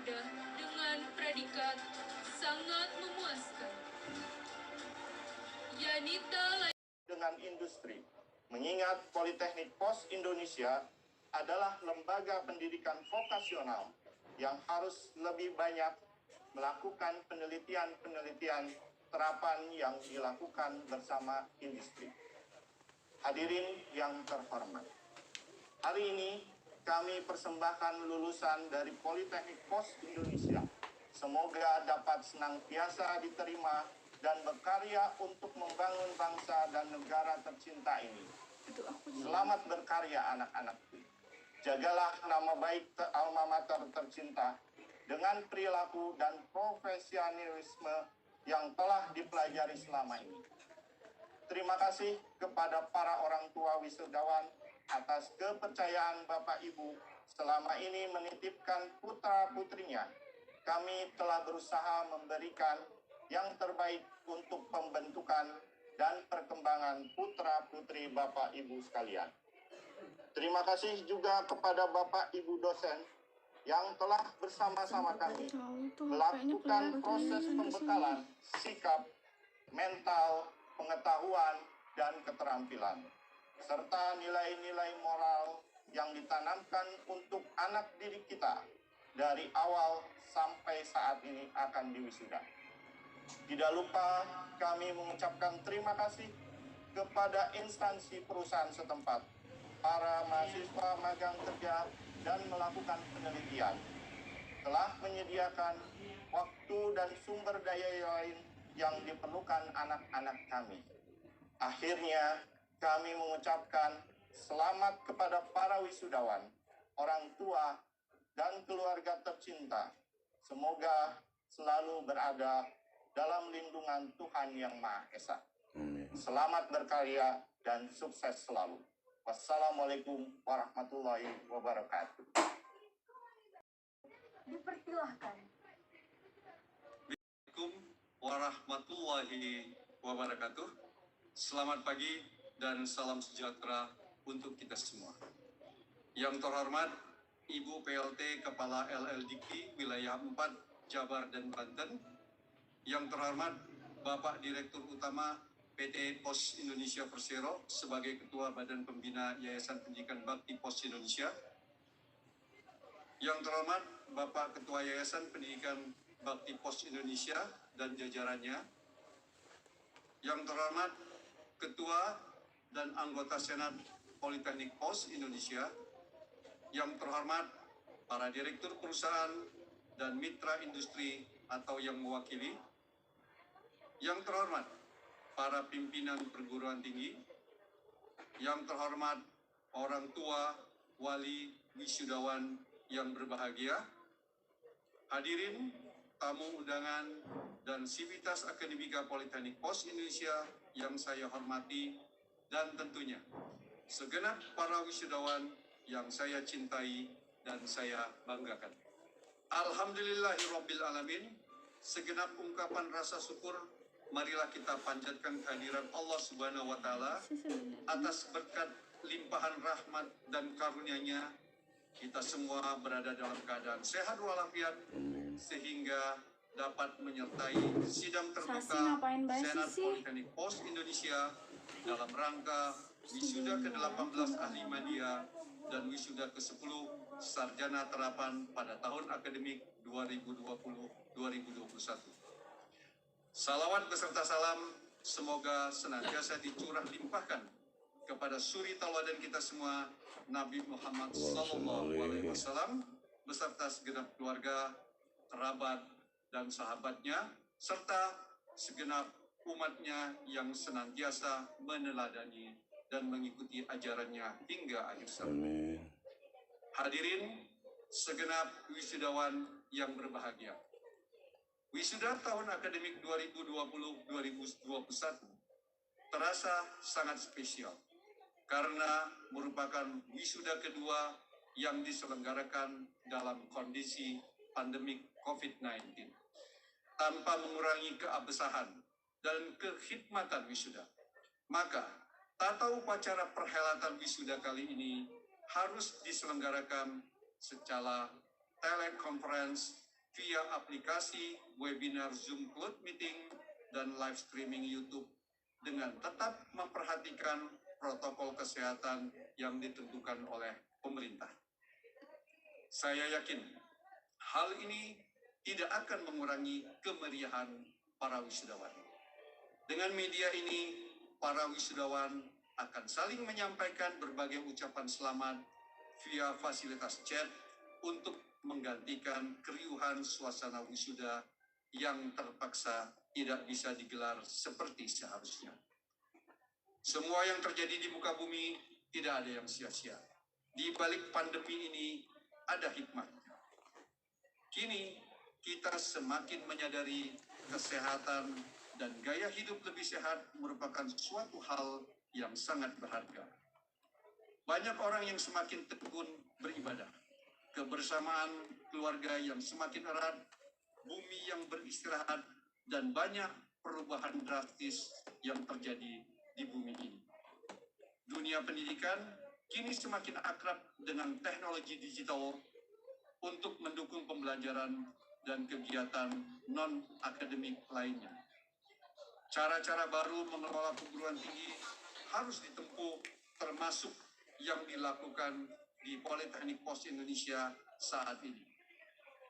wisuda dengan predikat sangat memuaskan. Yanita dengan industri, mengingat Politeknik Pos Indonesia adalah lembaga pendidikan vokasional yang harus lebih banyak melakukan penelitian-penelitian terapan yang dilakukan bersama industri. Hadirin yang terhormat, hari ini kami persembahkan lulusan dari Politeknik Pos Indonesia. Semoga dapat senantiasa diterima dan berkarya untuk membangun bangsa dan negara tercinta ini. Selamat berkarya anak-anakku. Jagalah nama baik alma mater tercinta dengan perilaku dan profesionalisme yang telah dipelajari selama ini. Terima kasih kepada para orang tua wisudawan atas kepercayaan Bapak Ibu selama ini menitipkan putra-putrinya. Kami telah berusaha memberikan yang terbaik untuk pembentukan dan perkembangan putra-putri Bapak Ibu sekalian. Terima kasih juga kepada Bapak Ibu dosen yang telah bersama-sama kami melakukan proses pembekalan sikap, mental, pengetahuan, dan keterampilan, serta nilai-nilai moral yang ditanamkan untuk anak didik kita dari awal sampai saat ini akan diwisuda. Tidak lupa kami mengucapkan terima kasih kepada instansi perusahaan setempat, para mahasiswa magang kerja dan melakukan penelitian, telah menyediakan waktu dan sumber daya lain yang diperlukan anak-anak kami. Akhirnya, kami mengucapkan selamat kepada para wisudawan, orang tua, dan keluarga tercinta. Semoga selalu berada dalam lindungan Tuhan Yang Maha Esa. Selamat berkarya dan sukses selalu. Wassalamualaikum warahmatullahi wabarakatuh. Dipersilahkan. Assalamualaikum warahmatullahi wabarakatuh. Selamat pagi dan salam sejahtera untuk kita semua. Yang terhormat Ibu PLT Kepala LLDIKI Wilayah 4 Jabar dan Banten. Yang terhormat Bapak Direktur Utama PT Pos Indonesia Persero sebagai Ketua Badan Pembina Yayasan Pendidikan Bakti Pos Indonesia. Yang terhormat Bapak Ketua Yayasan Pendidikan Bakti Pos Indonesia dan jajarannya. Yang terhormat Ketua dan anggota Senat Politeknik Pos Indonesia. Yang terhormat para direktur perusahaan dan mitra industri atau yang mewakili. Yang terhormat para pimpinan perguruan tinggi, yang terhormat orang tua, wali, wisudawan yang berbahagia, hadirin, tamu undangan, dan sivitas akademika Politeknik Pos Indonesia yang saya hormati, dan tentunya segenap para wisudawan yang saya cintai dan saya banggakan. Alhamdulillahirabbil alamin, segenap ungkapan rasa syukur marilah kita panjatkan kehadiran Allah Subhanahu wa Ta'ala atas berkat limpahan rahmat dan karunia-Nya. Kita semua berada dalam keadaan sehat walafiat sehingga dapat menyertai sidang terbuka Senat Politeknik Pos Indonesia dalam rangka wisuda ke-18 ahli media dan wisuda ke-10 sarjana terapan pada tahun akademik 2020-2021. Salawat beserta salam semoga senantiasa dicurah limpahkan kepada suri tauladan kita semua, Nabi Muhammad SAW beserta segenap keluarga, kerabat, dan sahabatnya, serta segenap umatnya yang senantiasa meneladani dan mengikuti ajarannya hingga akhir zaman. Hadirin segenap wisudawan yang berbahagia. Wisuda tahun akademik 2020-2021 terasa sangat spesial karena merupakan wisuda kedua yang diselenggarakan dalam kondisi pandemik COVID-19 tanpa mengurangi keabsahan dan kekhidmatan wisuda. Maka, tata upacara perhelatan wisuda kali ini harus diselenggarakan secara telekonferensi via aplikasi, webinar Zoom Cloud Meeting, dan live streaming YouTube dengan tetap memperhatikan protokol kesehatan yang ditentukan oleh pemerintah. Saya yakin hal ini tidak akan mengurangi kemeriahan para wisudawan. Dengan media ini, para wisudawan akan saling menyampaikan berbagai ucapan selamat via fasilitas chat untuk menggantikan keriuhan suasana wisuda yang terpaksa tidak bisa digelar seperti seharusnya. Semua yang terjadi di muka bumi tidak ada yang sia-sia. Di balik pandemi ini ada hikmahnya. Kini kita semakin menyadari kesehatan dan gaya hidup lebih sehat merupakan suatu hal yang sangat berharga. Banyak orang yang semakin tekun beribadah, kebersamaan keluarga yang semakin erat, bumi yang beristirahat, dan banyak perubahan drastis yang terjadi di bumi ini. Dunia pendidikan kini semakin akrab dengan teknologi digital untuk mendukung pembelajaran dan kegiatan non-akademik lainnya. Cara-cara baru mengelola perguruan tinggi harus ditempuh, termasuk yang dilakukan di Politeknik Pos Indonesia saat ini.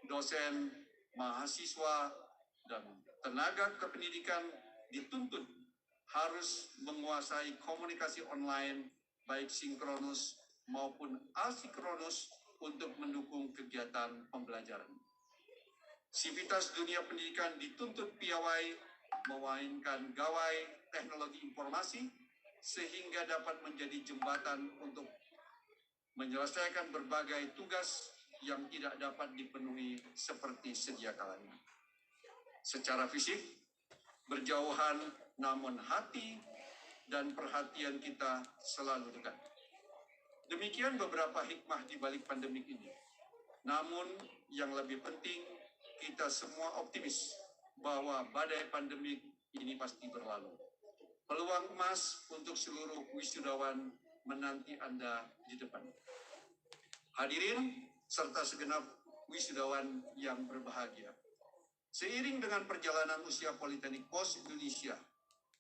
Dosen, mahasiswa, dan tenaga kependidikan dituntut harus menguasai komunikasi online baik sinkronus maupun asinkronus untuk mendukung kegiatan pembelajaran. Sivitas dunia pendidikan dituntut piawai memainkan gawai teknologi informasi sehingga dapat menjadi jembatan untuk menyelesaikan berbagai tugas yang tidak dapat dipenuhi seperti sedia kalanya. Secara fisik, berjauhan, namun hati dan perhatian kita selalu dekat. Demikian beberapa hikmah di balik pandemik ini. Namun yang lebih penting, kita semua optimis bahwa badai pandemik ini pasti berlalu. Peluang emas untuk seluruh wisudawan menanti Anda di depan. Hadirin serta segenap wisudawan yang berbahagia. Seiring dengan perjalanan usia Politeknik Pos Indonesia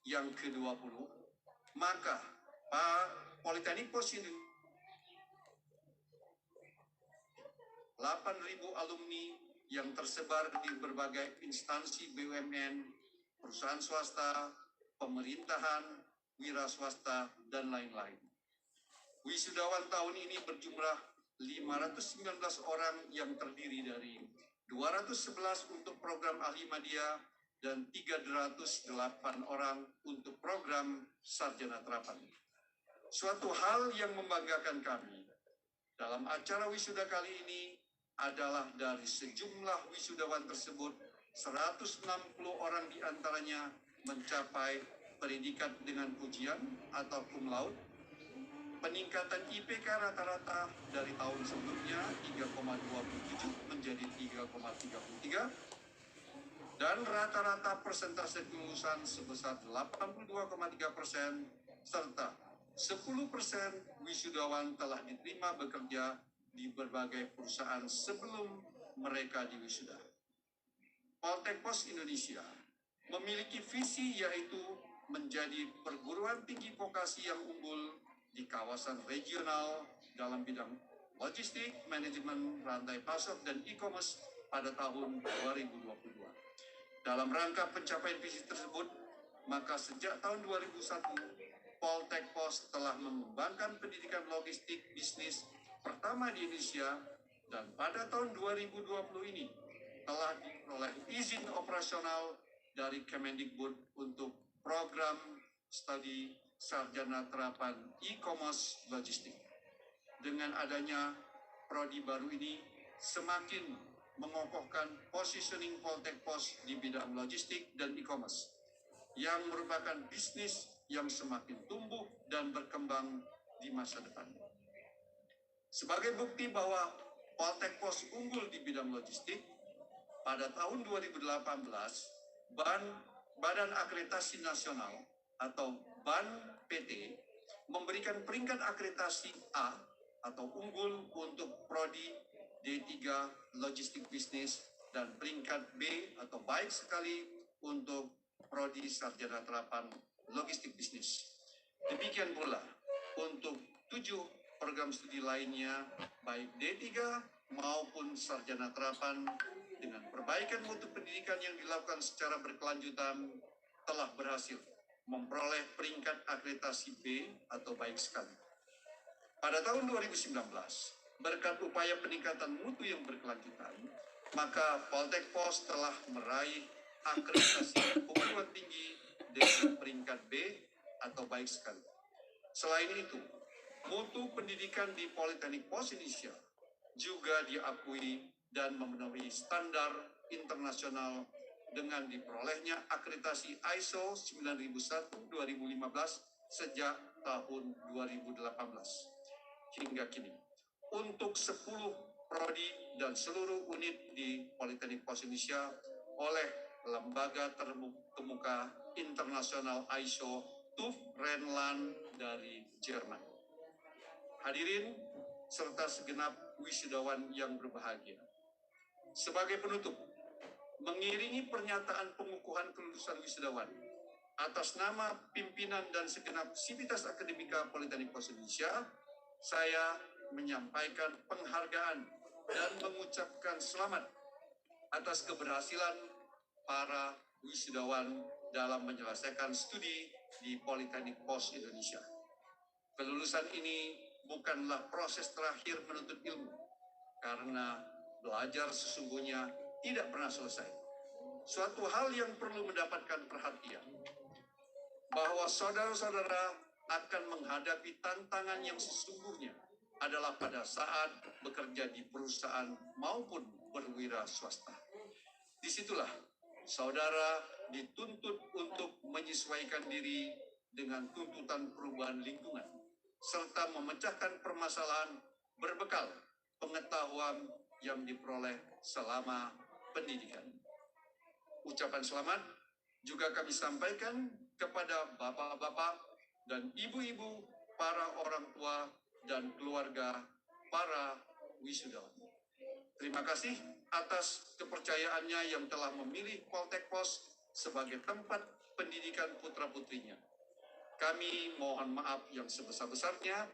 yang ke-20, maka Politeknik Pos Indonesia 8.000 alumni yang tersebar di berbagai instansi BUMN, perusahaan swasta, pemerintahan, wira swasta, dan lain-lain. Wisudawan tahun ini berjumlah 519 orang yang terdiri dari 211 untuk program ahli media dan 308 orang untuk program sarjana terapan. Suatu hal yang membanggakan kami dalam acara wisuda kali ini adalah dari sejumlah wisudawan tersebut, 160 orang diantaranya mencapai predikat dengan pujian atau cum laude. Peningkatan IPK rata-rata dari tahun sebelumnya 3,27 menjadi 3,33 dan rata-rata persentase kelulusan sebesar 82,3% serta 10% wisudawan telah diterima bekerja di berbagai perusahaan sebelum mereka diwisuda. Poltek Pos Indonesia memiliki visi yaitu menjadi perguruan tinggi vokasi yang unggul di kawasan regional dalam bidang logistik, manajemen rantai pasok, dan e-commerce pada tahun 2022. Dalam rangka pencapaian visi tersebut, maka sejak tahun 2001, Poltek Pos telah mengembangkan pendidikan logistik bisnis pertama di Indonesia dan pada tahun 2020 ini telah diperoleh izin operasional dari Kemendikbud untuk program studi sarjana terapan e-commerce logistik. Dengan adanya prodi baru ini semakin mengokohkan positioning Poltek Pos di bidang logistik dan e-commerce yang merupakan bisnis yang semakin tumbuh dan berkembang di masa depan. Sebagai bukti bahwa Poltek Pos unggul di bidang logistik, pada tahun 2018, Badan Akreditasi Nasional atau BAN-PT memberikan peringkat akreditasi A atau unggul untuk prodi D3 Logistik Bisnis dan peringkat B atau baik sekali untuk prodi sarjana terapan logistik bisnis. Demikian pula untuk 7 program studi lainnya, baik D3 maupun sarjana terapan, dengan perbaikan mutu pendidikan yang dilakukan secara berkelanjutan telah berhasil memperoleh peringkat akreditasi B atau baik sekali. Pada tahun 2019, berkat upaya peningkatan mutu yang berkelanjutan, maka Poltek Pos telah meraih akreditasi perguruan tinggi dengan peringkat B atau baik sekali. Selain itu, mutu pendidikan di Politeknik Pos Indonesia juga diakui dan memenuhi standar internasional dengan diperolehnya akreditasi ISO 9001-2015 sejak tahun 2018 hingga kini. Untuk 10 prodi dan seluruh unit di Politeknik Pos Indonesia oleh lembaga terkemuka internasional ISO TÜV Rheinland dari Jerman. Hadirin serta segenap wisudawan yang berbahagia. Sebagai penutup, mengiringi pernyataan pengukuhan kelulusan wisudawan atas nama pimpinan dan segenap sivitas akademika Politeknik Pos Indonesia, saya menyampaikan penghargaan dan mengucapkan selamat atas keberhasilan para wisudawan dalam menyelesaikan studi di Politeknik Pos Indonesia. Kelulusan ini bukanlah proses terakhir menuntut ilmu, karena belajar sesungguhnya tidak pernah selesai. Suatu hal yang perlu mendapatkan perhatian, bahwa saudara-saudara akan menghadapi tantangan yang sesungguhnya adalah pada saat bekerja di perusahaan maupun berwira swasta. Disitulah saudara dituntut untuk menyesuaikan diri dengan tuntutan perubahan lingkungan, serta memecahkan permasalahan berbekal pengetahuan yang diperoleh selama pendidikan. Ucapan selamat juga kami sampaikan kepada bapak-bapak dan ibu-ibu, para orang tua dan keluarga para wisudawan. Terima kasih atas kepercayaannya yang telah memilih Poltek Pos sebagai tempat pendidikan putra-putrinya. Kami mohon maaf yang sebesar-besarnya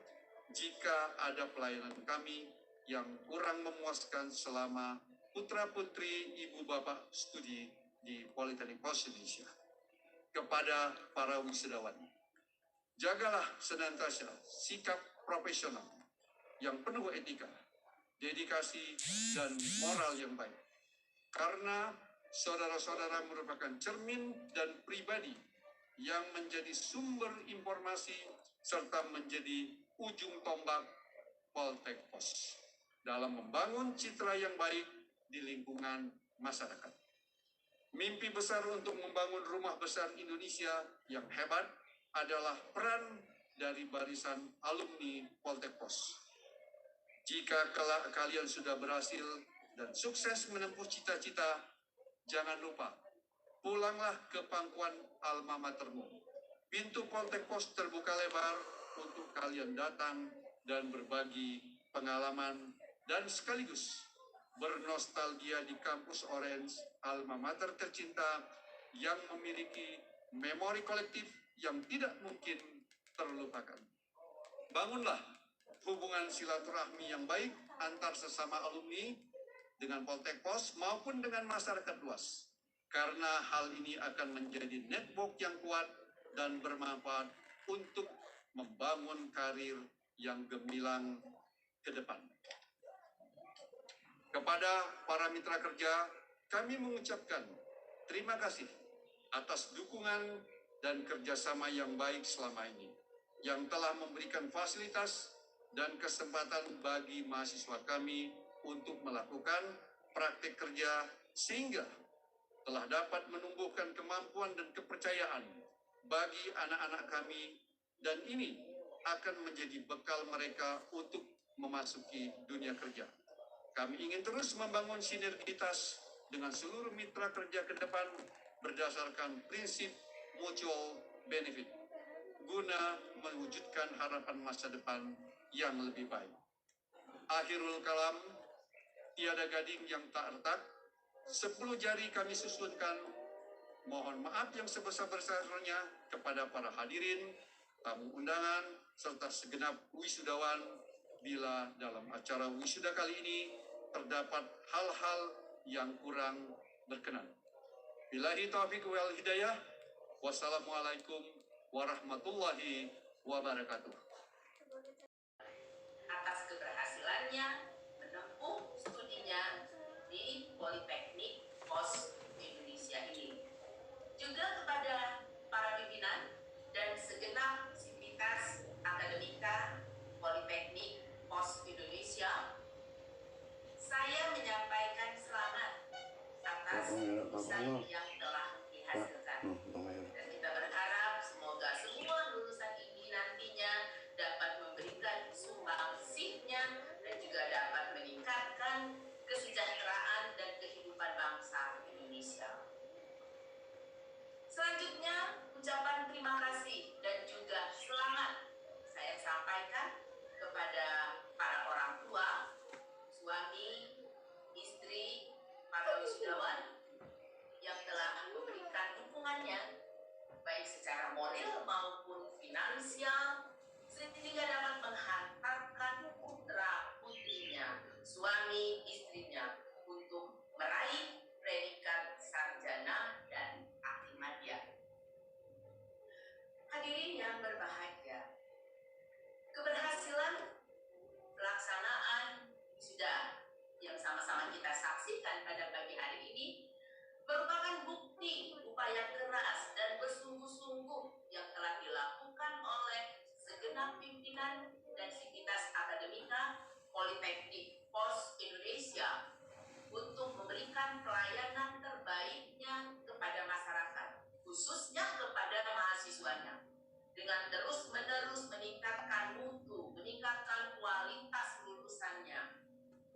jika ada pelayanan kami yang kurang memuaskan selama putra-putri ibu bapak studi di Politeknik Pos Indonesia. Kepada para wisudawan, jagalah senantiasa sikap profesional yang penuh etika, dedikasi, dan moral yang baik. Karena saudara-saudara merupakan cermin dan pribadi yang menjadi sumber informasi serta menjadi ujung tombak Poltek Pos dalam membangun citra yang baik di lingkungan masyarakat. Mimpi besar untuk membangun rumah besar Indonesia yang hebat adalah peran dari barisan alumni Poltek Pos. Jika kelak kalian sudah berhasil dan sukses menempuh cita-cita, jangan lupa, pulanglah ke pangkuan alma matermu. Pintu Poltek Pos terbuka lebar untuk kalian datang dan berbagi pengalaman dan sekaligus bernostalgia di kampus Orange, alma mater tercinta yang memiliki memori kolektif yang tidak mungkin terlupakan. Bangunlah hubungan silaturahmi yang baik antar sesama alumni dengan Poltek Pos maupun dengan masyarakat luas, karena hal ini akan menjadi network yang kuat dan bermanfaat untuk membangun karir yang gemilang ke depan. Kepada para mitra kerja, kami mengucapkan terima kasih atas dukungan dan kerjasama yang baik selama ini, yang telah memberikan fasilitas dan kesempatan bagi mahasiswa kami untuk melakukan praktik kerja, sehingga telah dapat menumbuhkan kemampuan dan kepercayaan bagi anak-anak kami, dan ini akan menjadi bekal mereka untuk memasuki dunia kerja. Kami ingin terus membangun sinergitas dengan seluruh mitra kerja ke depan berdasarkan prinsip mutual benefit, guna mewujudkan harapan masa depan yang lebih baik. Akhirul kalam, tiada gading yang tak retak. 10 jari kami susunkan. Mohon maaf yang sebesar-besarnya kepada para hadirin, tamu undangan, serta segenap wisudawan bila dalam acara wisuda kali ini terdapat hal-hal yang kurang berkenan. Billahi taufiq wal hidayah. Wassalamualaikum warahmatullahi wabarakatuh. Atas keberhasilannya menempuh studinya di Politeknik Pos Indonesia ini. Juga kepada para pimpinan dan segenap sivitas akademika Politeknik Pos Indonesia, saya menyampaikan selamat atas lulusan yang telah dihasilkan. Dan kita berharap semoga semua lulusan ini nantinya dapat memberikan sumbangsihnya dan juga dapat meningkatkan kesejahteraan dan kehidupan bangsa Indonesia. Selanjutnya, ucapan terima kasih dan juga selamat saya sampaikan kepada para orang tua, suami, istri, para wisudawan yang telah memberikan dukungannya baik secara moral maupun finansial sehingga dapat menghantarkan putra-putrinya, suami istrinya untuk meraih predikat sarjana dan akademia. Hadirin yang berbahagia, keberhasilan pelaksanaan wisuda yang sama-sama kita saksikan pada pagi hari ini merupakan bukti upaya keras dan bersungguh-sungguh yang telah dilakukan oleh segenap pimpinan dan sivitas akademika Politeknik Pos Indonesia untuk memberikan pelayanan terbaiknya kepada masyarakat, khususnya kepada mahasiswanya, dengan terus-menerus meningkatkan mutu, meningkatkan kualitas lulusannya,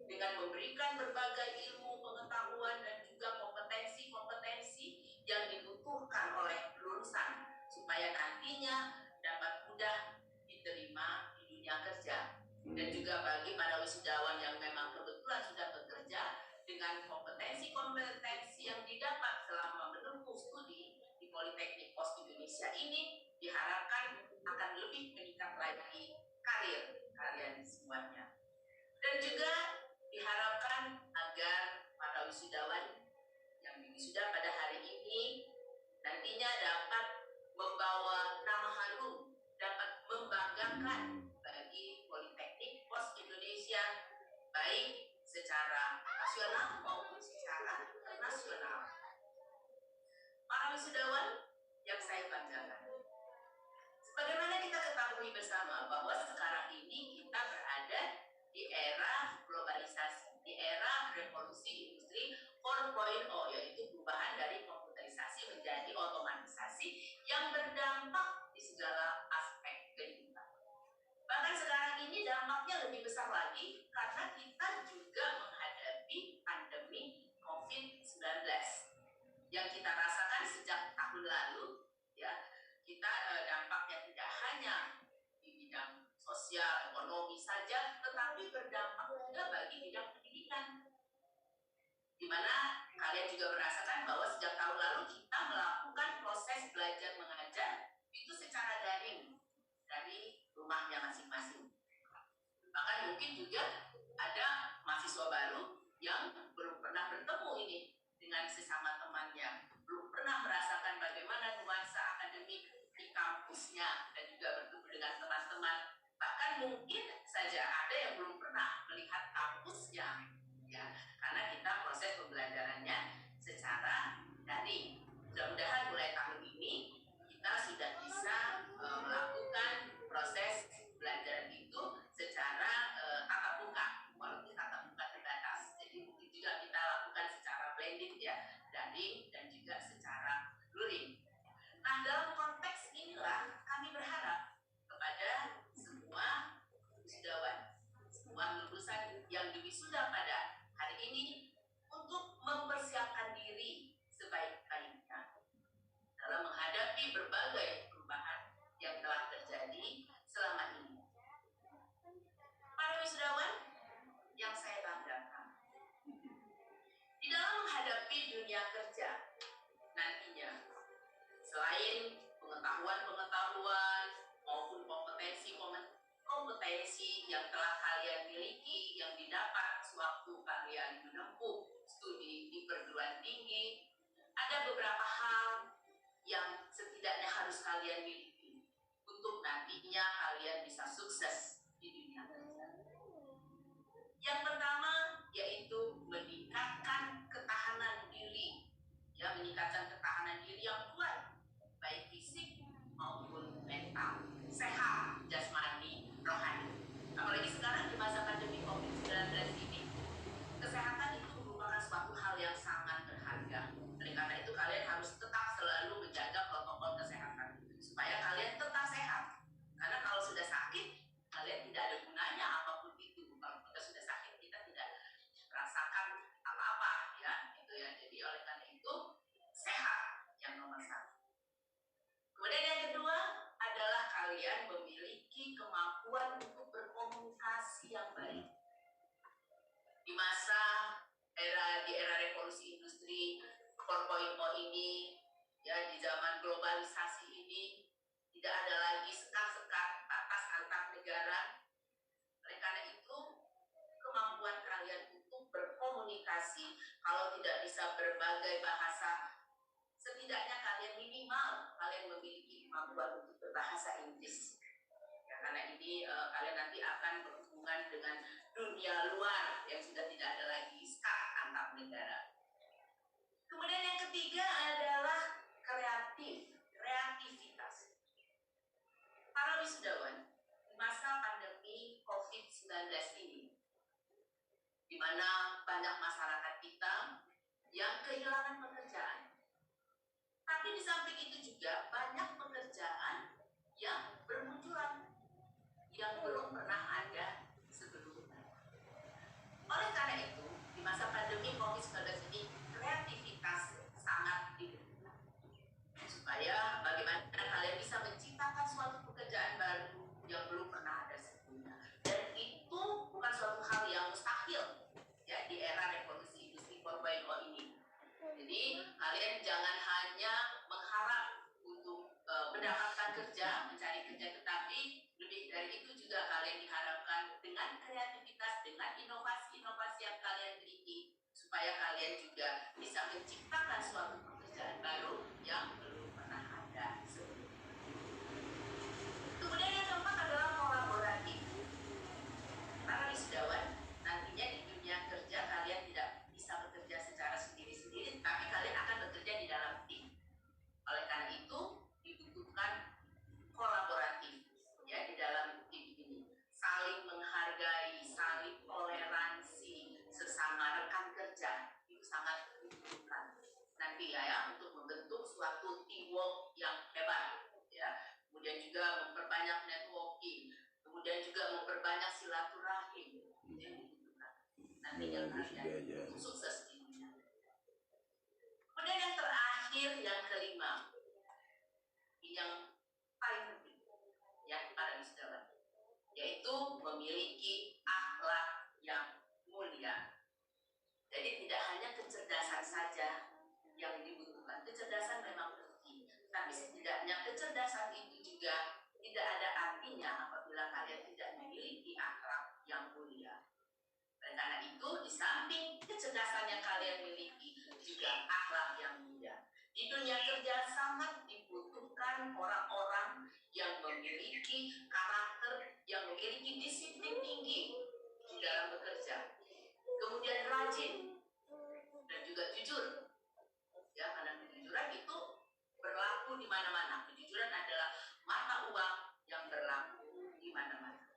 dengan memberikan berbagai ilmu, pengetahuan, dan juga kompetensi-kompetensi yang dibutuhkan oleh lulusan supaya nantinya dapat mudah diterima di dunia kerja. Dan juga bagi para wisudawan yang memang kebetulan sudah bekerja, dengan kompetensi-kompetensi yang didapat selama menempuh studi di Politeknik Pos Indonesia ini diharapkan akan lebih meningkat lagi karir kalian semuanya. Dan juga diharapkan agar para wisudawan yang wisuda pada hari ini nantinya dapat membawa nama harum, dapat membanggakan bagi Politeknik Pos Indonesia baik secara nasional maupun secara internasional. Para wisudawan yang saya banggakan, sebagaimana kita ketahui bersama bahwa sekarang ini kita berada di era globalisasi, di era revolusi industri 4.0, yaitu perubahan dari komputerisasi menjadi otomatisasi yang berdampak di segala aspek kehidupan. Bahkan sekarang ini dampaknya lebih besar lagi karena kita juga menghadapi pandemi COVID-19 yang kita rasakan sejak tahun lalu, ya. Kita dampaknya tidak hanya di bidang sosial, ekonomi saja, tetapi berdampak juga bagi bidang pendidikan. Di mana kalian juga merasakan bahwa sejak tahun lalu kita melakukan proses belajar mengajar itu secara daring dari rumahnya masing-masing. Bahkan mungkin juga ada mahasiswa baru yang belum pernah bertemu ini dengan sesama temannya, belum pernah merasakan bagaimana nuansa akademik di kampusnya dan juga bertemu dengan teman-teman. Bahkan mungkin saja ada yang belum pernah melihat kampusnya, ya, karena kita proses pembelajarannya secara daring. Mudah-mudahan mulai tahun ini kita sudah bisa melakukan proses belajar itu secara tatap muka, walaupun tatap muka terbatas. Jadi mungkin juga kita lakukan secara blended, ya, daring dan juga secara luring. Nah, dalam konteks inilah kami berharap kepada semua wisudawan menghadapi dunia kerja nantinya, selain pengetahuan-pengetahuan maupun kompetensi yang telah kalian miliki, yang didapat sewaktu kalian menempuh studi di perguruan tinggi, ada beberapa hal yang setidaknya harus kalian miliki untuk nantinya kalian bisa sukses di dunia kerja. Yang pertama yaitu meningkatkan ketahanan diri, meningkatkan ketahanan diri yang kuat, baik fisik maupun mental, sehat jasmani, rohani. Apalagi sekarang di masa pandemi COVID-19 ini, kesehatan itu merupakan suatu hal yang sangat berharga. Oleh karena itu kalian harus tetap selalu menjaga protokol kesehatan supaya kalian tetap sehat. Karena kalau sudah sakit, kalian tidak ada gunanya apapun itu. Kalau kita sudah sakit, kita tidak merasakan apa-apa, itu ya. Jadi oleh karena itu sehat yang nomor satu. Kemudian yang kedua adalah kalian memiliki kemampuan untuk berkomunikasi yang baik. Di era revolusi industri 4.0 ini, di zaman globalisasi ini, tidak ada lagi sekat-sekat batas antar negara. Oleh karena itu, kemampuan kalian untuk berkomunikasi, kalau tidak bisa berbagai bahasa, setidaknya kalian minimal kalian memiliki kemampuan untuk berbahasa Inggris. Karena ini kalian nanti akan berhubungan dengan dunia luar yang sudah tidak ada lagi sekat antar negara. Kemudian yang ketiga adalah kreativitas. Para wisudawan, di masa pandemi COVID-19 ini, di mana banyak masyarakat kita yang kehilangan pekerjaan. Tapi di samping itu juga banyak pekerjaan yang bermunculan, yang belum pernah ada sebelumnya. Oleh karena itu, di masa pandemi COVID-19 ini, kreativitas sangat dibutuhkan. Supaya bagaimana kalian bisa menciptakan suatu pekerjaan baru yang belum pernah ada sebelumnya. Dan itu bukan suatu hal yang mustahil, di era revolusi industri 4.0 ini. Jadi kalian jangan hanya mengharap untuk mendapatkan kerja, mencari kerja, tetapi lebih dari itu juga kalian diharapkan dengan kreativitas, dengan inovasi-inovasi yang kalian miliki, supaya kalian juga bisa menciptakan suatu pekerjaan baru yang belum pernah ada sebelumnya. Kemudian yang keempat adalah kolaboratif. Para wisudawan, nantinya di dunia kerja kalian tidak bisa bekerja secara sendiri-sendiri, tapi kalian akan bekerja di dalam tim. Oleh karena itu dibutuhkan kolaboratif, di dalam tim ini. Saling menghargai, saling toleransi sesama rekan kerja itu sangat dibutuhkan nanti untuk membentuk suatu teamwork yang hebat, Kemudian juga memperbanyak networking, kemudian juga memperbanyak silaturahim yang dibutuhkan nantinya kalian untuk sukses di dunia. Kemudian yang terakhir, yang kelima, yang paling penting, para wisudawan, yaitu memiliki akhlak yang mulia. Jadi tidak hanya kecerdasan saja yang dibutuhkan. Kecerdasan memang penting, tapi setidaknya kecerdasan itu juga tidak ada artinya apabila kalian tidak memiliki akhlak yang mulia. Dan karena itu, di samping kecerdasan yang kalian miliki, juga akhlak yang mulia. Di dunia kerja sangat dibutuhkan orang-orang yang memiliki karakter, yang memiliki disiplin tinggi di dalam bekerja, kemudian rajin dan juga jujur. Karena kejujuran itu berlaku di mana-mana. Kejujuran adalah mata uang yang berlaku di mana-mana.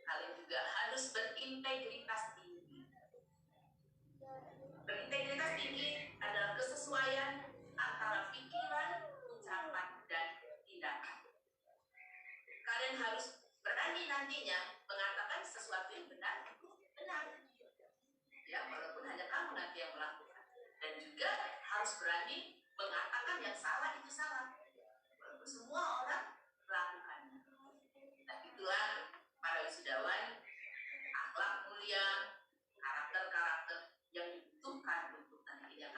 Kalian juga harus berintegritas tinggi. Berintegritas tinggi adalah kesesuaian antara pikiran, ucapan, dan tindakan. Kalian harus berani nantinya mengatakan sesuatu yang benar itu benar. Walaupun hanya kamu nanti yang melakukan. Dan juga harus berani mengatakan yang salah itu salah. Walaupun semua orang melakukannya. Nah, itulah para wisudawan, akhlak mulia, karakter-karakter yang dibutuhkan untuk nantinya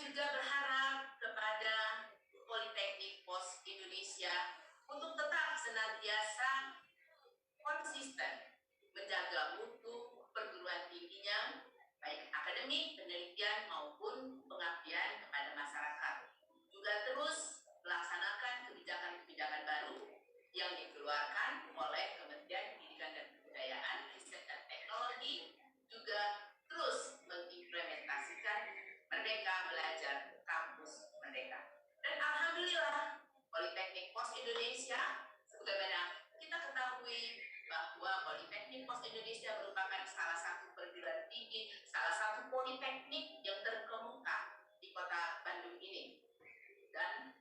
juga berharap kepada Politeknik Pos Indonesia untuk tetap senantiasa konsisten menjaga mutu perguruan tingginya, baik akademik, penelitian maupun pengabdian kepada masyarakat. Juga terus melaksanakan kebijakan-kebijakan baru yang dikeluarkan oleh Kementerian Pendidikan dan Kebudayaan, Riset dan Teknologi, juga terus mengimplementasikan Merdeka Belajar Kampus Merdeka. Dan alhamdulillah Politeknik Pos Indonesia, sebagaimana kita ketahui bahwa Politeknik Pos Indonesia merupakan salah satu perguruan tinggi, salah satu politeknik yang terkemuka di kota Bandung ini. Dan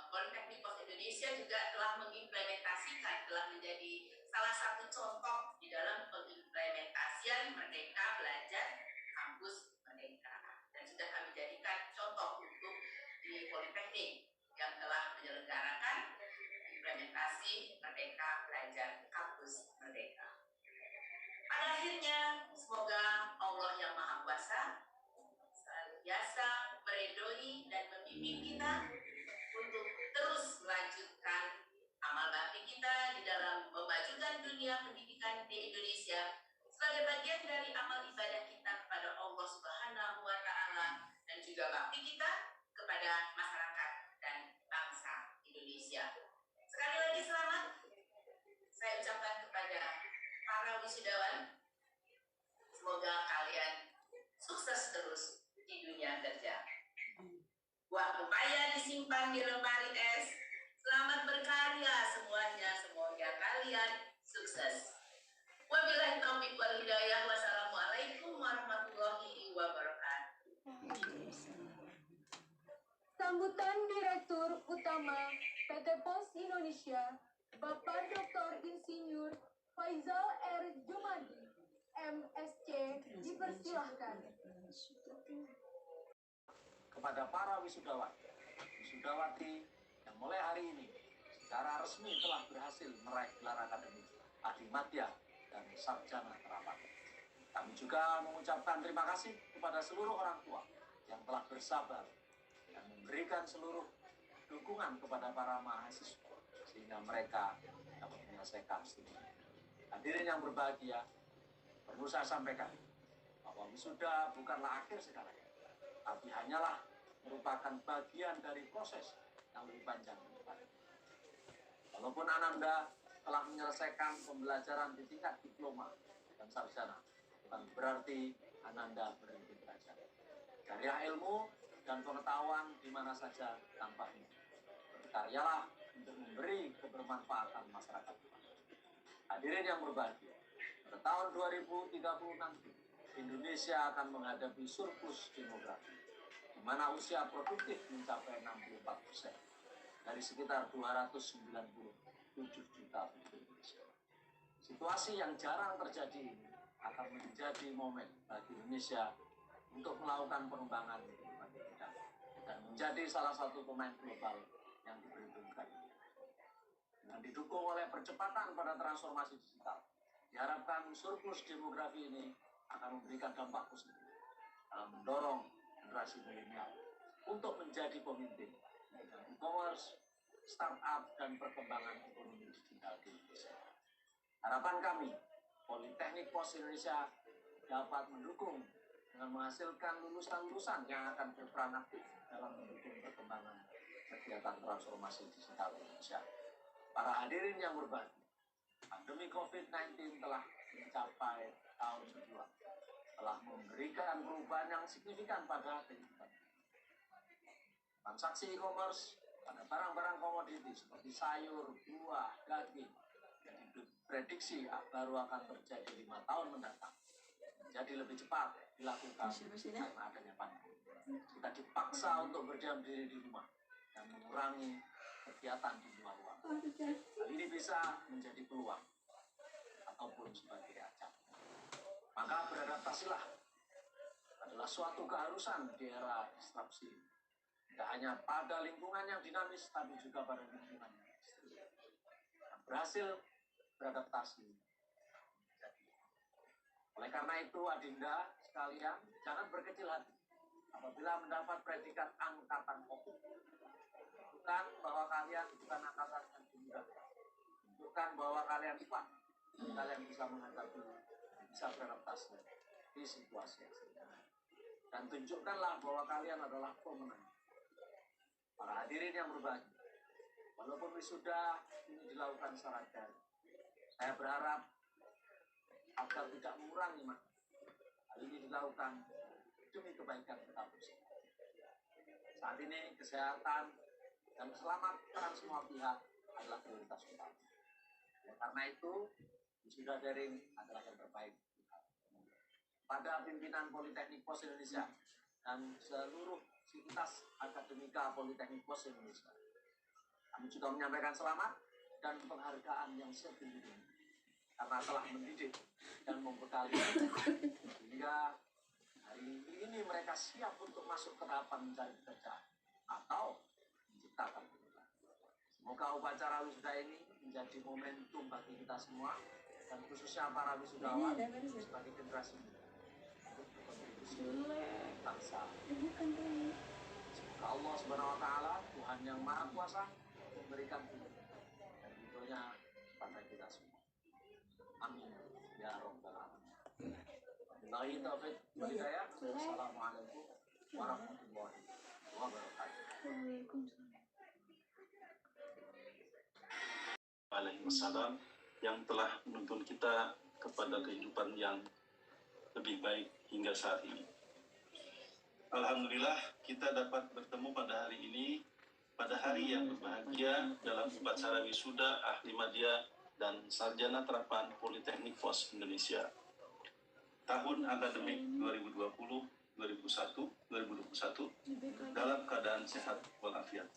Politeknik Pos Indonesia juga telah mengimplementasikan, telah menjadi salah satu contoh di dalam pengimplementasian Merdeka Belajar Kampus Merdeka. Dan sudah kami jadikan contoh untuk di Politeknik yang telah menyelenggarakan implementasi Merdeka Belajar Kampus Merdeka. Pada akhirnya, semoga Allah yang Maha Kuasa senantiasa meridhoi dan membimbing kita untuk terus melanjutkan amal bakti kita di dalam memajukan dunia pendidikan di Indonesia sebagai bagian dari amal ibadah kita kepada Allah Subhanahu wa Ta'ala dan juga bakti kita kepada masyarakat dan bangsa Indonesia. Sekali lagi selamat saya ucapkan kepada para wisudawan. Semoga kalian sukses terus di dunia kerja. Buah pepaya disimpan di lemari es. Selamat berkarya semuanya. Semoga kalian sukses. Wabillahi taufiq wal hidayah. Wassalamualaikum warahmatullahi wabarakatuh. Sambutan Direktur Utama PT Pos Indonesia, Bapak Dr. Insinyur Faizal R. Jumadi, MSc, dipersilahkan. Kepada para wisudawan, wisudawati yang mulai hari ini secara resmi telah berhasil meraih gelar akademik Adimadya dan Sarjana Terapan. Kami juga mengucapkan terima kasih kepada seluruh orang tua yang telah bersabar dan memberikan seluruh dukungan kepada para mahasiswa sehingga mereka dapat menyelesaikan studi. Hadirin yang berbahagia, perlu saya sampaikan bahwa wisuda bukanlah akhir segalanya, tapi hanyalah merupakan bagian dari proses yang lebih panjang ke depan. Walaupun Ananda telah menyelesaikan pembelajaran di tingkat diploma dan sarjana, bukan berarti Ananda berhenti belajar. Karya ilmu dan pengetahuan di mana saja tampaknya. Berkaryalah untuk memberi kebermanfaatan masyarakat. Hadirin yang berbahagia, pada tahun 2030 nanti, Indonesia akan menghadapi surplus demografi, di mana usia produktif mencapai 64% dari sekitar 297 juta penduduk Indonesia. Situasi yang jarang terjadi ini akan menjadi momen bagi Indonesia untuk melakukan pengembangan di berbagai bidang dan menjadi salah satu pemain global yang diperhitungkan. Dengan didukung oleh percepatan pada transformasi digital, diharapkan surplus demografi ini akan memberikan dampak positif dalam mendorong generasi milenial untuk menjadi pemimpin dalam e-commerce, startup, dan perkembangan ekonomi digital di Indonesia. Harapan kami, Politeknik Pos Indonesia dapat mendukung dengan menghasilkan lulusan-lulusan yang akan berperan aktif dalam mendukung perkembangan kegiatan transformasi digital Indonesia. Para hadirin yang berbahagia, pandemi COVID-19 telah mencapai tahun kedua, telah memberikan perubahan yang signifikan pada kehidupan. Transaksi e-commerce pada barang-barang komoditi seperti sayur, buah, daging yang diprediksi baru akan terjadi 5 tahun mendatang, menjadi lebih cepat dilakukan karena adanya pandemi. Kita dipaksa untuk berdiam diri di rumah dan mengurangi kegiatan di luar ruangan. Hal ini bisa menjadi peluang ataupun sebagai ajang. Maka beradaptasilah adalah suatu keharusan di era disrupsi. Tidak hanya pada lingkungan yang dinamis, tapi juga pada lingkungan yang ekstrim. Yang berhasil beradaptasi. Oleh karena itu, adinda sekalian, jangan berkecil hati. apabila mendapat predikat angkatan COVID. Bukan bahwa kalian bukan angkatan yang muda. Bukan bahwa kalian kuat. Kalian bisa menghadapi, bisa beradaptasi di situasi yang sebenarnya. Dan tunjukkanlah bahwa kalian adalah pemenang. Para hadirin yang berbahagia, walaupun wisuda ini dilakukan secara daring, saya berharap agar tidak mengurangi makna. Hal ini dilakukan demi kebaikan kita bersama. Saat ini kesehatan dan keselamatan semua pihak adalah prioritas utama. Karena itu, wisuda daring adalah yang terbaik. Pada pimpinan Politeknik Pos Indonesia dan seluruh sivitas akademika Politeknik Pos Indonesia, kami juga menyampaikan selamat dan penghargaan yang setinggi-tingginya karena telah mendidik dan membekali hingga hari ini mereka siap untuk masuk ke tahapan mencari pekerjaan atau menciptakan pekerjaan. Semoga upacara wisuda ini menjadi momentum bagi kita semua dan khususnya para wisudawan sebagai generasi muda untuk berkontribusi bangsa. Semoga Allah Subhanahu Wa Taala, Tuhan yang Maha Kuasa, memberikan hidayah dan ridhonya pada kita semua. Amin ya Rabbal Alamin. Wabillahi taufiq wal hidayah. Wassalamualaikum warahmatullahi wabarakatuh. Waalaikumsalam, yang telah menuntun kita kepada kehidupan yang lebih baik hingga saat ini. Alhamdulillah kita dapat bertemu pada hari ini, pada hari yang berbahagia dalam upacara wisuda ahli madya dan sarjana terapan Politeknik Pos Indonesia tahun akademik 2020-2021 dalam keadaan sehat walafiat.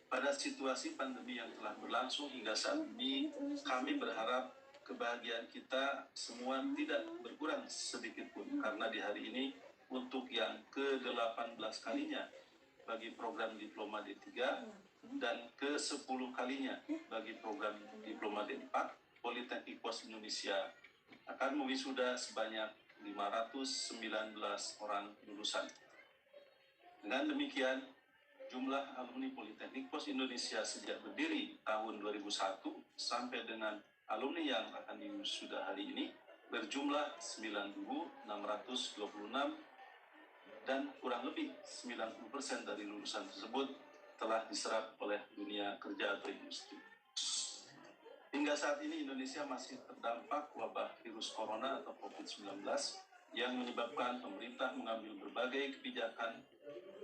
Pada situasi pandemi yang telah berlangsung hingga saat ini, kami berharap kebahagiaan kita semua tidak berkurang sedikit pun, karena di hari ini untuk yang ke-18 kalinya bagi program Diploma D3 dan ke-10 kalinya bagi program Diploma D4, Politeknik Pos Indonesia akan mewisuda sebanyak 519 orang lulusan. Dengan demikian, jumlah alumni Politeknik Pos Indonesia sejak berdiri tahun 2001 sampai dengan alumni yang akan diwisuda hari ini berjumlah 9.626 dan kurang lebih 90% dari lulusan tersebut telah diserap oleh dunia kerja atau industri. Hingga saat ini Indonesia masih terdampak wabah virus corona atau COVID-19 yang menyebabkan pemerintah mengambil berbagai kebijakan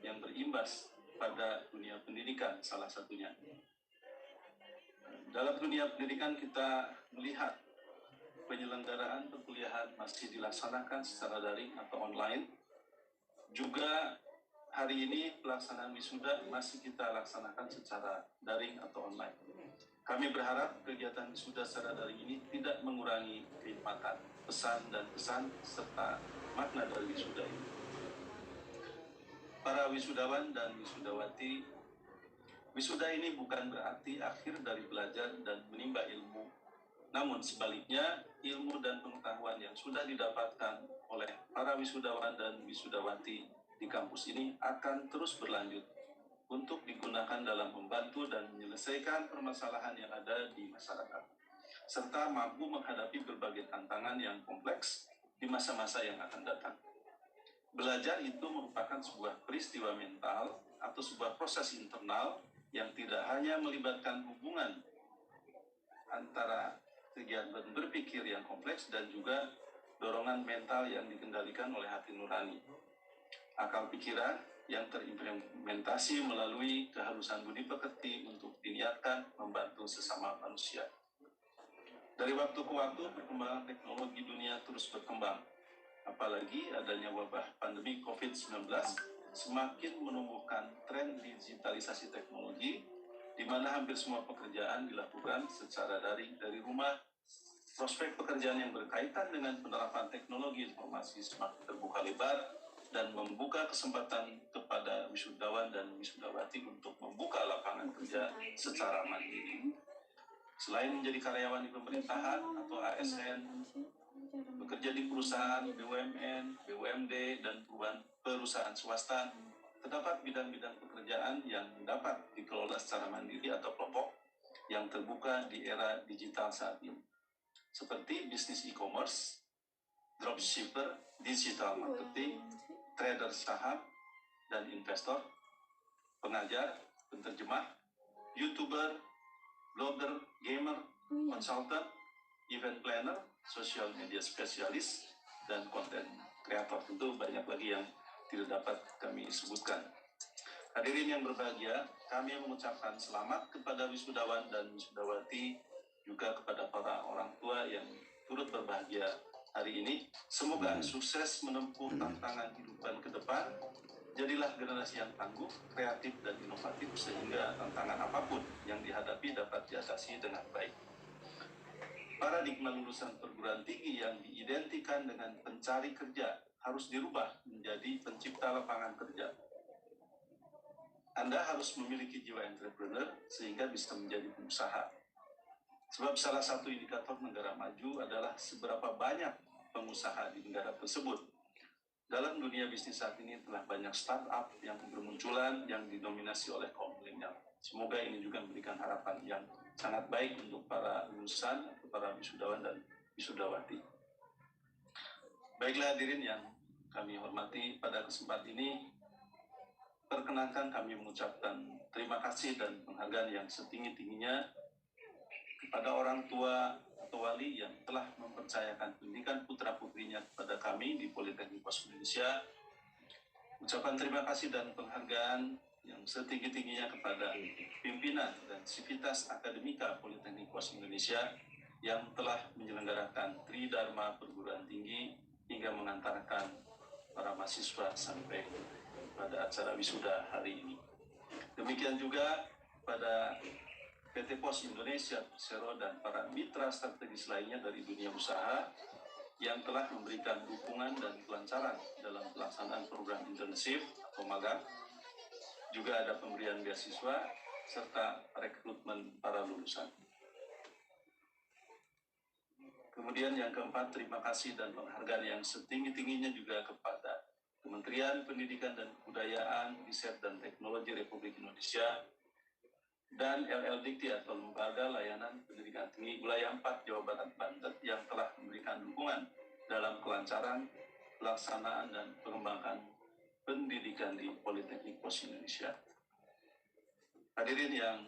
yang berimbas pada dunia pendidikan salah satunya. Dalam dunia pendidikan kita melihat penyelenggaraan perkuliahan masih dilaksanakan secara daring atau online. Juga hari ini pelaksanaan wisuda masih kita laksanakan secara daring atau online. Kami berharap kegiatan wisuda secara daring ini tidak mengurangi kenikmatan, pesan dan kesan serta makna dari wisuda ini. Para wisudawan dan wisudawati, wisuda ini bukan berarti akhir dari belajar dan menimba ilmu, namun sebaliknya ilmu dan pengetahuan yang sudah didapatkan oleh para wisudawan dan wisudawati di kampus ini akan terus berlanjut untuk digunakan dalam membantu dan menyelesaikan permasalahan yang ada di masyarakat, serta mampu menghadapi berbagai tantangan yang kompleks di masa-masa yang akan datang. Belajar itu merupakan sebuah peristiwa mental atau sebuah proses internal yang tidak hanya melibatkan hubungan antara kegiatan berpikir yang kompleks dan juga dorongan mental yang dikendalikan oleh hati nurani, akal pikiran yang terimplementasi melalui kehalusan budi pekerti untuk diniatkan membantu sesama manusia. Dari waktu ke waktu, perkembangan teknologi dunia terus berkembang. Apalagi adanya wabah pandemi COVID-19 semakin menumbuhkan tren digitalisasi teknologi, di mana hampir semua pekerjaan dilakukan secara daring dari rumah. Prospek pekerjaan yang berkaitan dengan penerapan teknologi informasi semakin terbuka lebar dan membuka kesempatan kepada wisudawan dan wisudawati untuk membuka lapangan kerja secara mandiri. Selain menjadi karyawan di pemerintahan atau ASN, bekerja di perusahaan BUMN, BUMD, dan perusahaan swasta, terdapat bidang-bidang pekerjaan yang dapat dikelola secara mandiri atau kelompok yang terbuka di era digital saat ini, seperti bisnis e-commerce, dropshipper, digital marketing, trader saham dan investor, pengajar, penterjemah, YouTuber, blogger, gamer, konsultan, event planner, social media spesialis, dan konten kreator. Tentu banyak lagi yang tidak dapat kami sebutkan. Hadirin yang berbahagia, kami mengucapkan selamat kepada wisudawan dan wisudawati, juga kepada para orang tua yang turut berbahagia hari ini. Semoga sukses menempuh tantangan kehidupan ke depan. Jadilah generasi yang tangguh, kreatif, dan inovatif sehingga tantangan apapun yang dihadapi dapat diatasi dengan baik. Paradigma lulusan perguruan tinggi yang diidentikan dengan pencari kerja harus dirubah menjadi pencipta lapangan kerja. Anda harus memiliki jiwa entrepreneur sehingga bisa menjadi pengusaha. Sebab salah satu indikator negara maju adalah seberapa banyak pengusaha di negara tersebut. Dalam dunia bisnis saat ini telah banyak startup yang bermunculan yang didominasi oleh kaum milenial. Semoga ini juga memberikan harapan yang sangat baik untuk para lulusan, para wisudawan dan wisudawati. Baiklah hadirin yang kami hormati, pada kesempatan ini perkenankan kami mengucapkan terima kasih dan penghargaan yang setinggi-tingginya kepada orang tua atau wali yang telah mempercayakan pendidikan putra-putrinya kepada kami di Politeknik Pos Indonesia. Ucapan terima kasih dan penghargaan yang setinggi-tingginya kepada pimpinan dan sivitas akademika Politeknik Pos Indonesia yang telah menyelenggarakan Tridharma Perguruan Tinggi hingga mengantarkan para mahasiswa sampai pada acara wisuda hari ini. Demikian juga pada PT Pos Indonesia, Persero, dan para mitra strategis lainnya dari dunia usaha yang telah memberikan dukungan dan kelancaran dalam pelaksanaan program intensif atau magang. Juga ada pemberian beasiswa serta rekrutmen para lulusan. Kemudian yang keempat, terima kasih dan penghargaan yang setinggi-tingginya juga kepada Kementerian Pendidikan dan Kebudayaan, Riset dan Teknologi Republik Indonesia, dan LLDikti atau Lembaga Layanan Pendidikan Tinggi Wilayah 4 Jawa Barat Banten yang telah memberikan dukungan dalam kelancaran pelaksanaan dan pengembangan pendidikan di Politeknik Pos Indonesia. Hadirin yang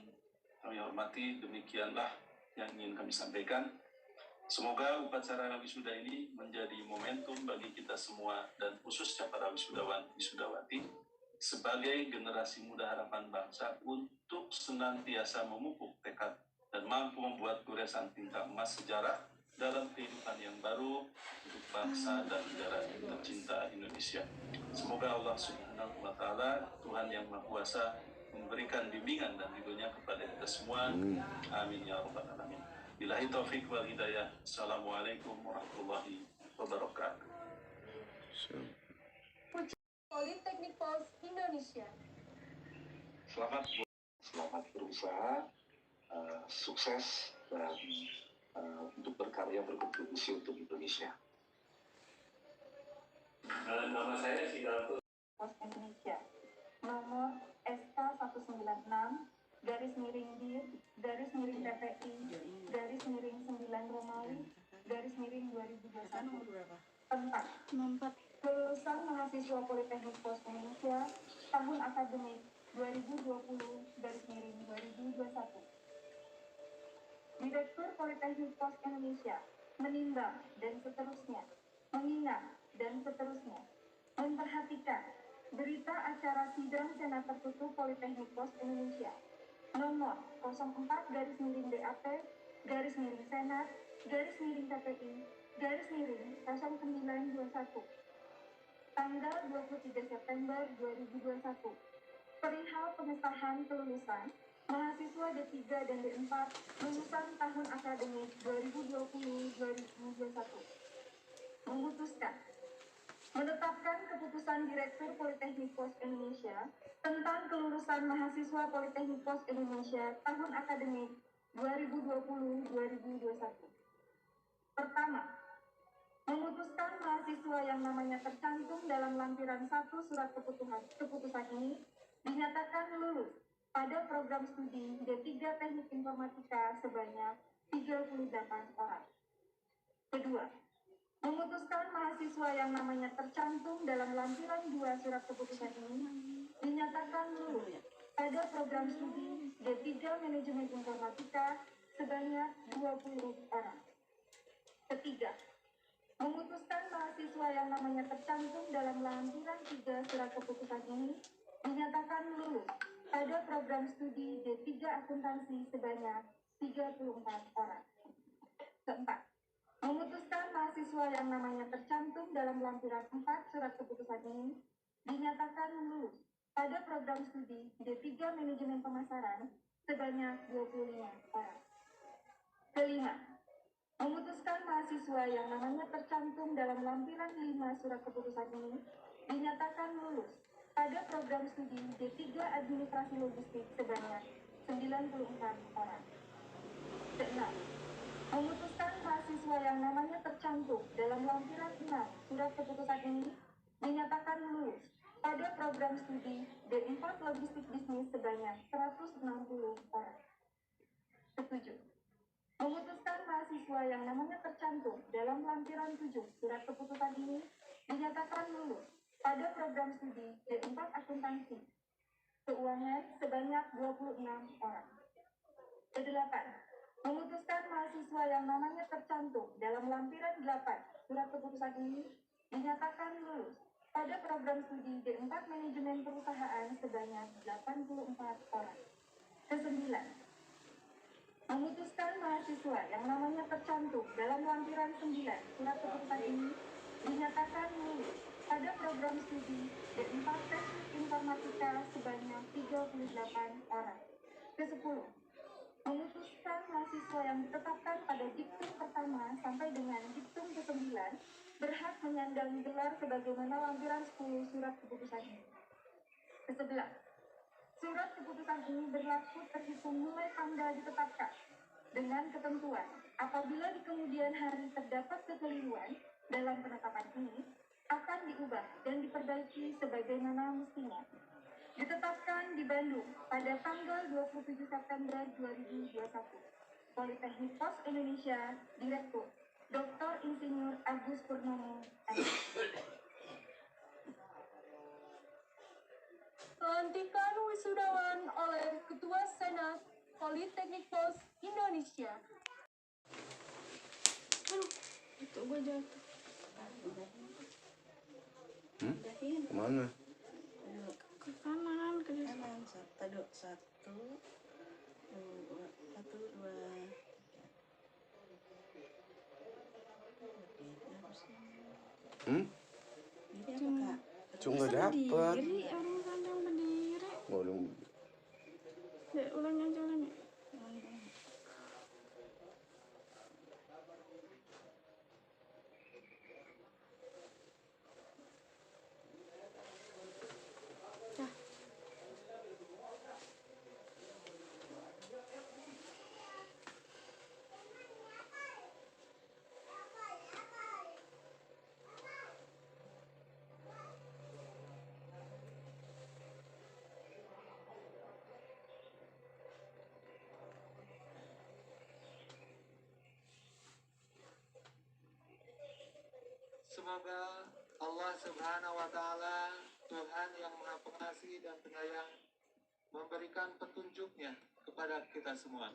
kami hormati, demikianlah yang ingin kami sampaikan. Semoga upacara wisuda ini menjadi momentum bagi kita semua dan khususnya para wisudawan wisudawati sebagai generasi muda harapan bangsa untuk senantiasa memupuk tekad dan mampu membuat goresan tinta emas sejarah dalam kehidupan yang baru untuk bangsa dan negara tercinta Indonesia. Semoga Allah Subhanahu wa Ta'ala, Tuhan yang Maha Kuasa, memberikan bimbingan dan ridhonya kepada kita semua. Amin ya rabbal alamin. Billahi taufik wal hidayah. Assalamualaikum warahmatullahi wabarakatuh. Politeknik Pos Indonesia. Selamat berusaha, sukses, dan untuk berkarya berkontribusi untuk Indonesia. Nama saya Sidarto. Pos Indonesia. Nomor SK 196 garis miring DIR garis miring TPI garis miring 9 Romawi garis miring 2021 tentang kelulusan mahasiswa Politeknik Pos Indonesia tahun akademik 2020 garis miring 2021. Direktur Politeknik Pos Indonesia menimbang dan seterusnya, mengingat dan seterusnya, memperhatikan berita acara sidang Senat Tertutup Politeknik Pos Indonesia nomor 04 garis miring BAP garis miring Senat garis miring TPI garis miring 0921 tanggal 23 September 2021 perihal pengesahan kelulusan mahasiswa D3 dan D4 lulusan tahun akademik 2020-2021 memutuskan menetapkan keputusan Direktur Politeknik Pos Indonesia tentang kelulusan mahasiswa Politeknik Pos Indonesia tahun akademik 2020-2021. Pertama, memutuskan mahasiswa yang namanya tercantum dalam lampiran 1 surat keputusan ini dinyatakan lulus pada program studi D3 Teknik Informatika sebanyak 38 orang. Kedua, memutuskan mahasiswa yang namanya tercantum dalam lampiran 2 surat keputusan ini dinyatakan lulus pada program studi D3 Manajemen Informatika sebanyak 20 orang. Ketiga, memutuskan mahasiswa yang namanya tercantum dalam lampiran 3 surat keputusan ini dinyatakan lulus pada program studi D3 Akuntansi sebanyak 34 orang. Keempat, memutuskan mahasiswa yang namanya tercantum dalam lampiran 4 surat keputusan ini dinyatakan lulus pada program studi D3 Manajemen Pemasaran sebanyak 25 orang. Kelima, memutuskan mahasiswa yang namanya tercantum dalam lampiran 5 surat keputusan ini dinyatakan lulus pada program studi D3 Administrasi Logistik sebanyak 94 orang. Keenam, memutuskan mahasiswa yang namanya tercantum dalam lampiran 6 surat keputusan ini dinyatakan lulus pada program studi D4 Logistik Bisnis sebanyak 160 orang. Ketujuh, memutuskan mahasiswa yang namanya tercantum dalam lampiran 7 surat keputusan ini dinyatakan lulus pada program studi D4 Akuntansi Keuangan sebanyak 26 orang. Kedelapan, memutuskan mahasiswa yang namanya tercantum dalam lampiran 8 surat keputusan ini dinyatakan lulus pada program studi D4 Manajemen Perusahaan sebanyak 84 orang. Kesembilan, memutuskan mahasiswa yang namanya tercantum dalam lampiran 9 surat keputusan ini dinyatakan lulus pada program studi D4 Teknik Informatika sebanyak 38 orang. Ke-10, memutuskan mahasiswa yang ditetapkan pada diktum pertama sampai dengan diktum ke-9 berhak menyandang gelar sebagaimana lampiran 10 surat keputusan ini. Ke-11, surat keputusan ini berlaku terhitung mulai tanggal ditetapkan dengan ketentuan apabila di kemudian hari terdapat kekeliruan dalam penetapan ini akan diubah dan diperbaiki sebagaimana mestinya. Ditetapkan di Bandung pada tanggal 27 September 2021. Politeknik Pos Indonesia, Direktur Dr. Insinyur Agus Purnomo, MS. Pelantikan wisudawan oleh Ketua Senat Politeknik Pos Indonesia. Itu gue jatuh. Kemana? Ke kanan, ke Kanan, satu, dua. Cuma nggak dapet. Berdiri, orang kandang berdiri. Belum. Dek, ulang aja ulang. Semoga Allah Subhanahu wa Ta'ala, Tuhan yang Maha Pengasih dan Penyayang, memberikan petunjuknya kepada kita semua.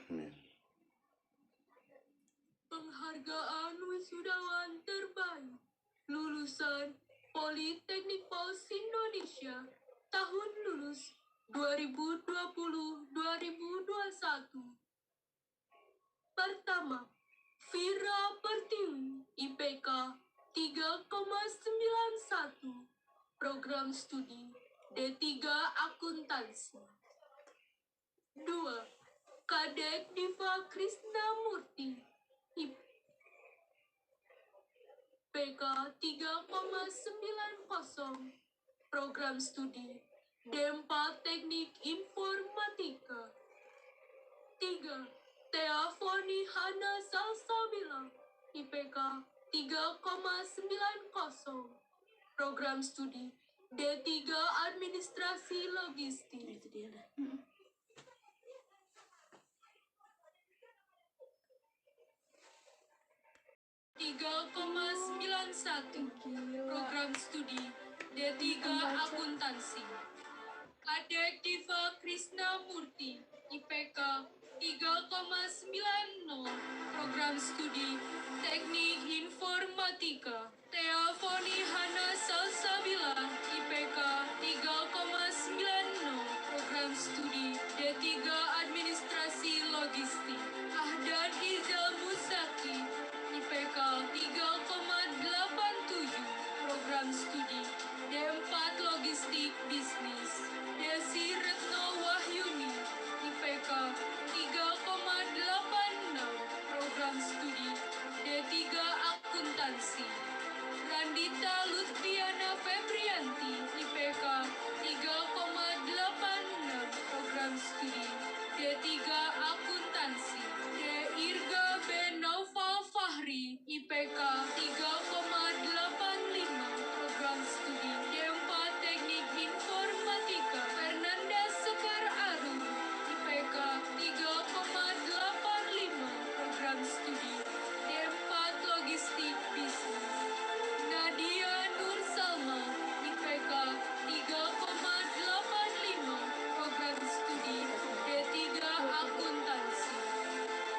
Penghargaan wisudawan terbaik lulusan Politeknik Pos Indonesia tahun lulus 2020-2021. Pertama, Vira Pertiwi, IPK 3,91, program studi D3 Akuntansi. 2. Kadek Diva Krisnamurti, IPK 3,90, program studi D4 Teknik Informatika. 3. Teafoni Hana Salsabila, IPK 3,90. Program studi D3 Administrasi Logistik. Itu dia dah. 3,91. Program studi D3 Akuntansi. Kadek Diva Krisna Murti, IPK 3,90. Program studi Teknik Informatika. Teafoni Hana Salsabila, IPK 3,90. Program studi D3 Administrasi Logistik. Ahdan Izal Musaki, IPK 3,87. Program studi D4 Logistik Bisnis. Desi Retno Wahyuni, IPK 3,86. Program studi D3 Akuntansi. Randita Lutfiana Febrianti, IPK 3,86. Program studi D3 Akuntansi. D. Irga Benova Fahri, IPK 3,85. Program studi D4 Teknik Informatika. Fernanda Sekar Arum, IPK 3,85. Program studi D4 Logistik Bisnis. Nadia Nur Salma, IPK 3,85. Program studi D3 Akuntansi.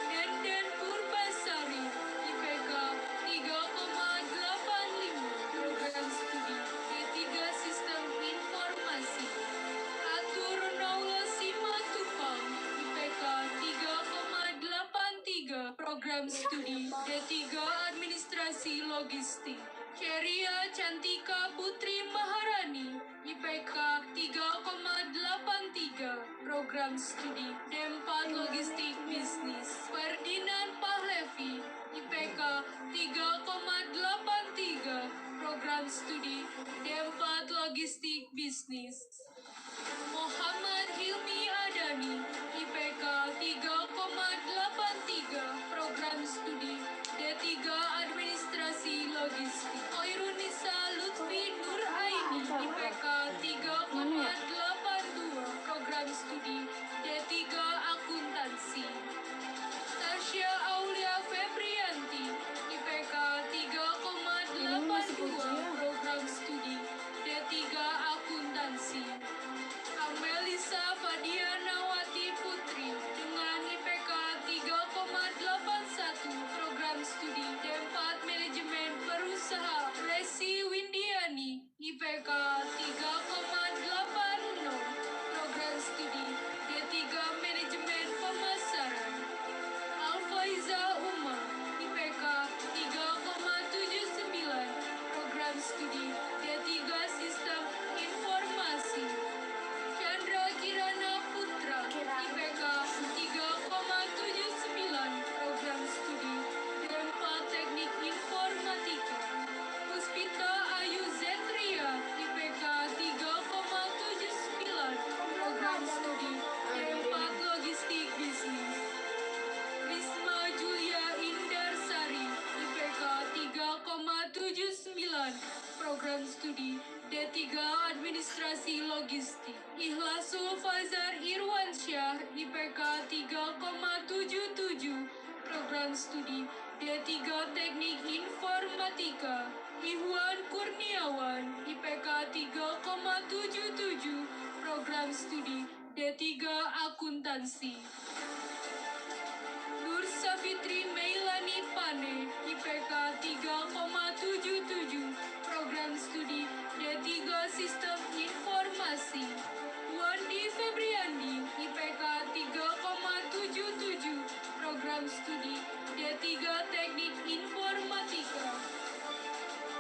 Nenden Purbasari, IPK 3,85. Program studi D3 Sistem Informasi. Atur Naula Simatupang, IPK 3,83. Program studi D3 Administrasi Logistik. Ceria Cantika Putri Maharani, IPK 3,83. Program studi D4 Logistik Bisnis. Ferdinand Pahlevi, IPK 3,83. Program studi D4 Logistik Bisnis. Muhammad Hilmi Adani, IPK 3,83. Program studi D3 Administrasi Logistik. Oirunisa Lutfi Nur Aini, IPK 3,82. Program studi D3 Akuntansi. Tasya Aulia Febrianti, IPK 3,82. Program studi D3 Akuntansi. Amelisa Fadianawati Putri dengan IPK 3,81. Program studi D4 Manajemen Perusahaan. Resi Windiani, IPK 3,80. Program studi D3 Manajemen Pemasaran. Alfaiza Umar, IPK 3,79. Program studi D3 Sistem Informasi. Chandra Kirana Putra, IPK 3,79. Program studi D4 Teknik Informatika. Puspita Ayu Zetria, IPK 3,79. Program studi D4 Logistik Bisnis. Risma Julia Indarsari, IPK 3,79. Program studi D3 Administrasi Logistik. Ikhlasul Fazar Irwansyah, IPK 3,77. Program studi D3 Teknik Informatika. Ihwan Kurniawan, IPK 3,77. Program studi D3 Akuntansi. Nur Safitri Meilani Pane, IPK 3,77. Program studi D3 Sistem Informasi. Wandi Febriandi, IPK 3,77. Program studi D3 Teknik Informatika.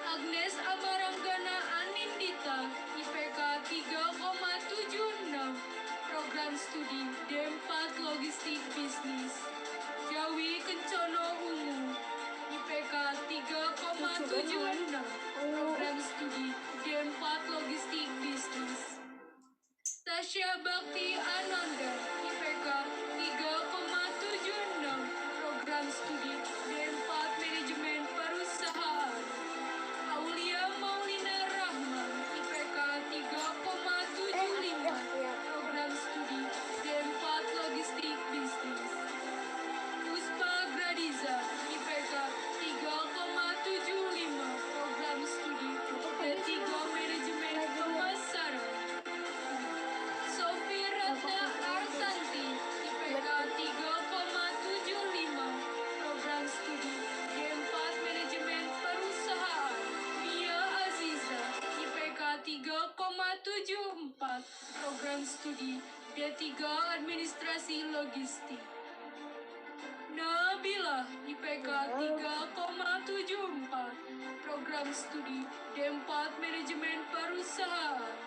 Agnes Amaranggana Anindita, IPK 3,76. Program studi D4 Logistik Bisnis. Jawi Kencono Ungu, IPK 3,76. Program studi D4 Logistik Bisnis. Tasya Bakti Ananda, IPK 3,76. studi D3 Administrasi Logistik. Nabila IPK 3,74, program studi D4 Manajemen Perusahaan.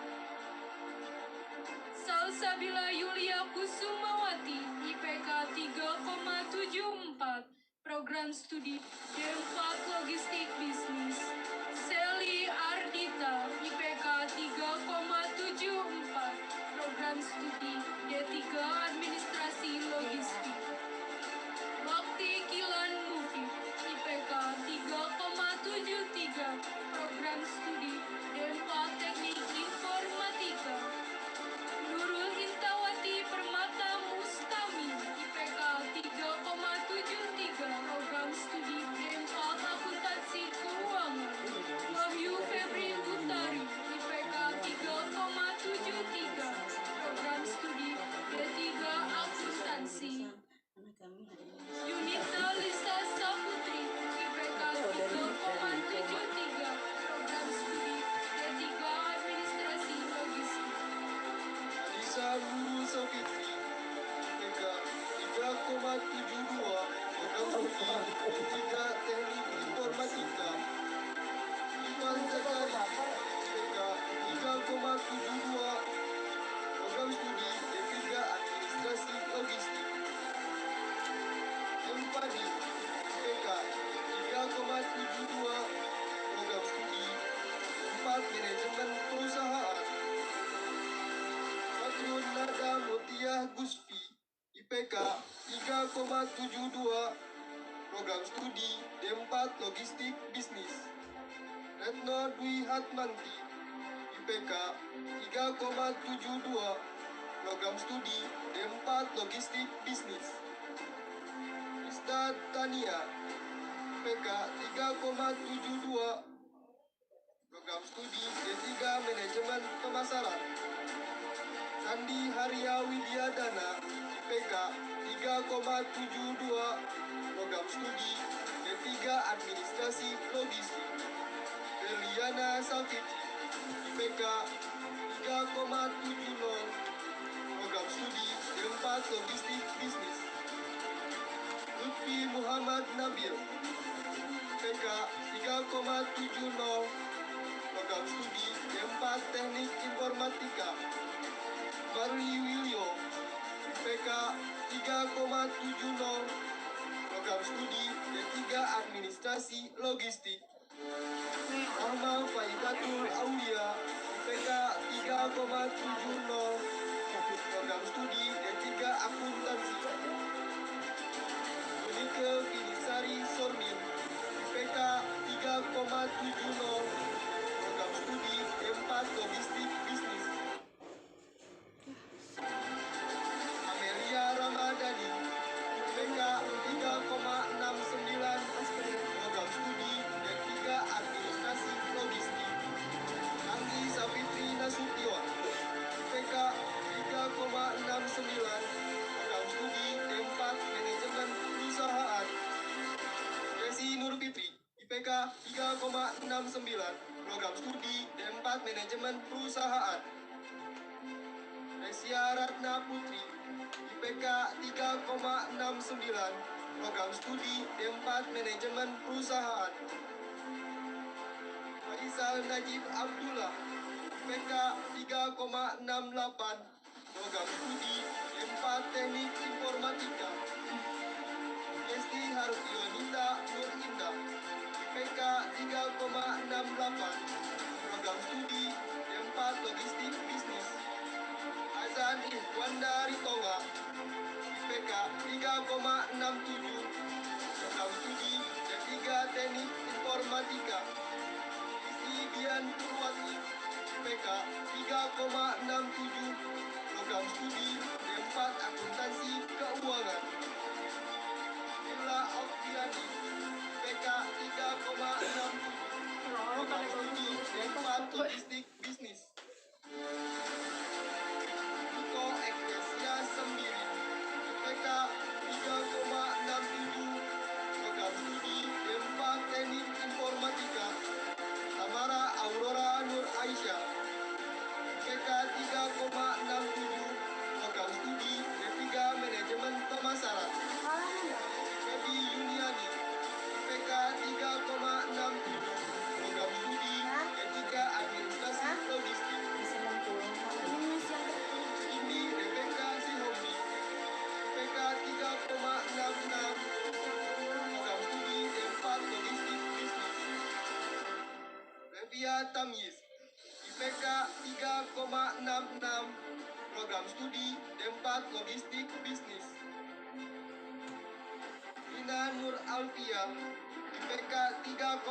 Salsabila Yulia Kusumawati IPK 3,74, program studi D4 Logistik Bisnis. Sally Ardita IPK 3,74, program studi D3 Administrasi Logistik. Bakti Kilan Mufid IPK 3,73, program studi D4 Teknik Informatika. Nurul Intawati Permata Mustami IPK 3,73, program studi D4 Akuntansi Keuangan. Wahyu Febri Utari IPK 3,73, program studi D3 Akuntansi. Yunita Lisa Saputri IPK 3,73, program studi D3 Administrasi Logistik. Lisa Nurul Safitri IPK 3,72, program studi D3 Teknik Informatika. Iman Zakari IPK 3,72, program studi D3 Administrasi Logistik. Empadi IPK 3,72, program studi 4 Manajemen Perusahaan. Fatrun Nada Mutiah Guspi IPK 3,72, program studi D4 Logistik Bisnis. Retno Dwi Hatmanti IPK 3,72, program studi D4 Logistik Bisnis. Rizda Tania IPK 3,72, program studi D3 Manajemen Pemasaran. Sandi Haria Widyadana IPK 3,72, program studi D3 Administrasi Logistik. Deliana Saltiti IPK 3,70, program studi D4 Logistik Bisnis. Lutfi Muhammad Nabil IPK 3,70, program studi D4 Teknik Informatika. Barli Wilio IPK 3,70, program studi D3 Administrasi Logistik. Rahma Faidatul Aulia IPK 3,70, program studi D3 Akuntansi. Unike Finisari Sormin IPK 3,70, program studi D4 Logistik Bisnis. Amelia Ramadhani IPK 3,69, program studi D3 Administrasi Logistik. Anggi Sapitri Nasution IPK 3,69, program studi D4 Manajemen Perusahaan. Desi Nur Fitri IPK 3,69, program studi D4 Manajemen Perusahaan. Resia Ratna Putri IPK 3,69, program studi D4 Manajemen Perusahaan. Faisal Najib Abdullah IPK 3,68, program studi D4 Teknik Informatika. Desti Harfionita Nur Indah IPK 3,68, program studi D4 Logistik Bisnis. Azan Ihwanda Ritonga IPK 3,67, program studi D3 Teknik Informatika. Dian Purwati IPK 3,67, program studi D4 Akuntansi Keuangan. Ila Oktia Tamyiz, IPK 3,66, program studi D4 Logistik Bisnis. Rina Nur Alfia, IPK 3,66,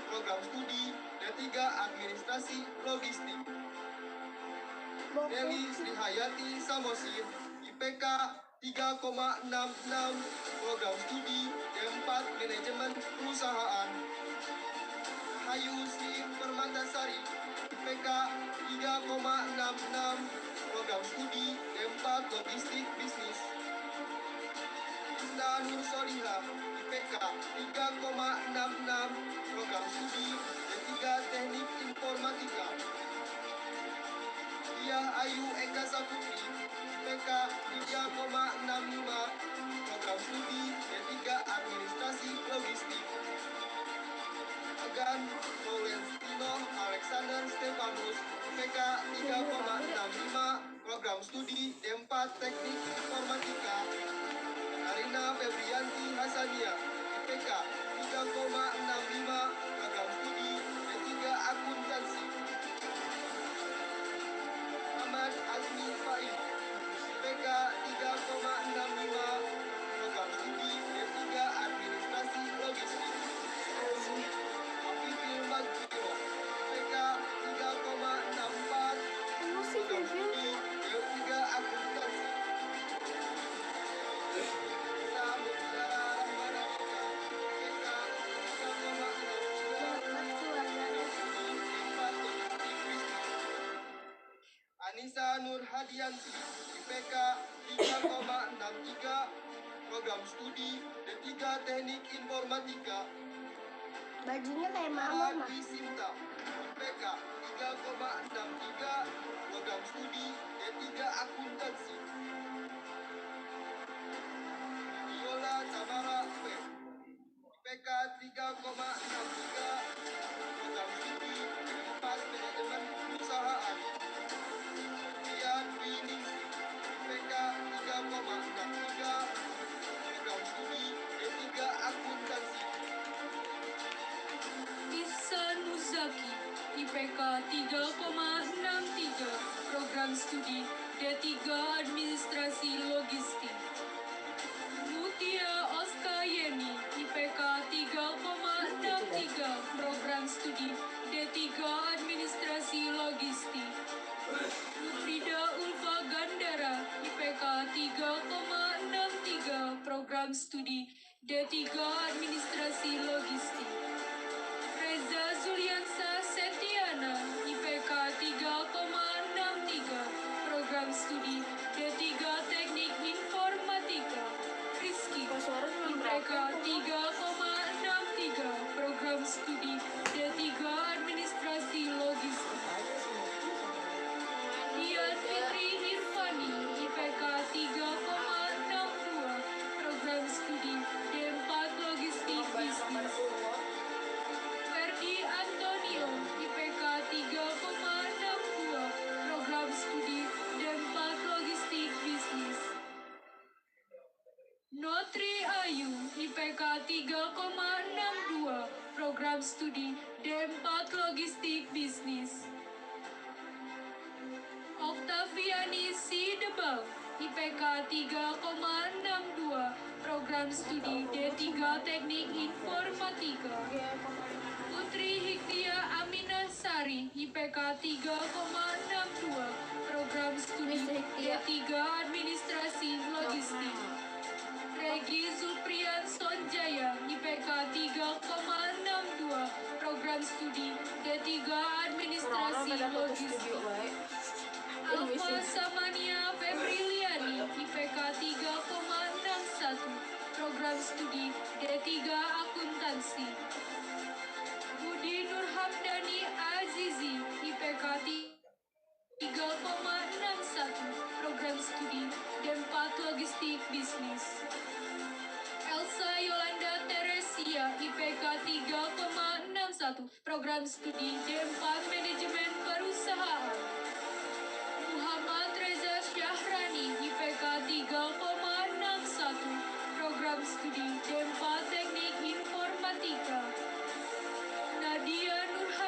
program studi D3 Administrasi Logistik. Nelly Srihayati Samosir, IPK 3,66, program studi D4 Manajemen Perusahaan. Hayu Sri Permatasari, IPK 3,66, program studi D4 Logistik Bisnis. Indah Nur Soliha, IPK 3,66, program studi D3 Teknik Informatika. Diah Ayu Eka Saputri, IPK 3,65, program studi D3 Administrasi Logistik. Agan Laurentino Alexander Stefanus, IPK 3,65, program studi D4 Teknik Informatika. Karina Febrianti Hasania, IPK 3,65, program studi D3 Akuntansi. Ahmad Azmi Faiz, IPK 3,65, program studi D3 Administrasi Logistik. Afifil Magdiro, IPK 3,64, program studi D3 Akuntansi. Isa Mutiara Rahmanafika, IPK 3,63, program studi D4 Logistik Bisnis. Anissa Nur Hadianti, IPK 3,63, program studi D3 Teknik Informatika. Bajunya kayak mama, Dwi Sinta, IPK 3,63, program studi D3 Akuntansi. Yola Tamara P, IPK 3,63, program studi D4 Manajemen Perusahaan. Dian Dwi Ningsih, IPK 3,63, program studi D3 Akuntansi. Ihsan Muzaki, IPK 3,63, program studi D3 Administrasi Logistik. Mutia Oskayeni, IPK 3,63, program studi D3 Administrasi Logistik. Frida Ulfa Gandara, IPK 3,63, program studi D3 Administrasi Logistik. Reza Zuliansa Setiana, IPK 3,63, program studi D3 Teknik Informatika. Rizky, IPK 3,63, program studi D3 Administrasi Logistik. Dian Fitri Irfani, IPK 3,62, program studi D4 Logistik Bisnis. Ferdi Antonio, IPK 3,62, program studi D4 Logistik Bisnis. Notri Ayu, IPK 3,62, program studi D4 Logistik Bisnis. Oktaviani Sidebal, IPK 3,62, program studi D3 Teknik Informatika. Putri Hiktia Aminah Sari, IPK 3,62, program studi D3 Administrasi Logistik. Regi Zulprian Sonjaya, IPK 3,62, program studi D3 Administrasi Logistik. Alfa Samania Febriliani, IPK 3,61, program studi D3 Akuntansi. Budi Nurhamdani Azizi, IPK 3,61, program studi D4 Logistik Bisnis. Elsa Yolanda Teresia, IPK 3,61, program studi D4 Manajemen Perusahaan. Muhammad Reza Syahrani, IPK 3,61, program studi D4 Teknik Informatika. Nadia Nurhayati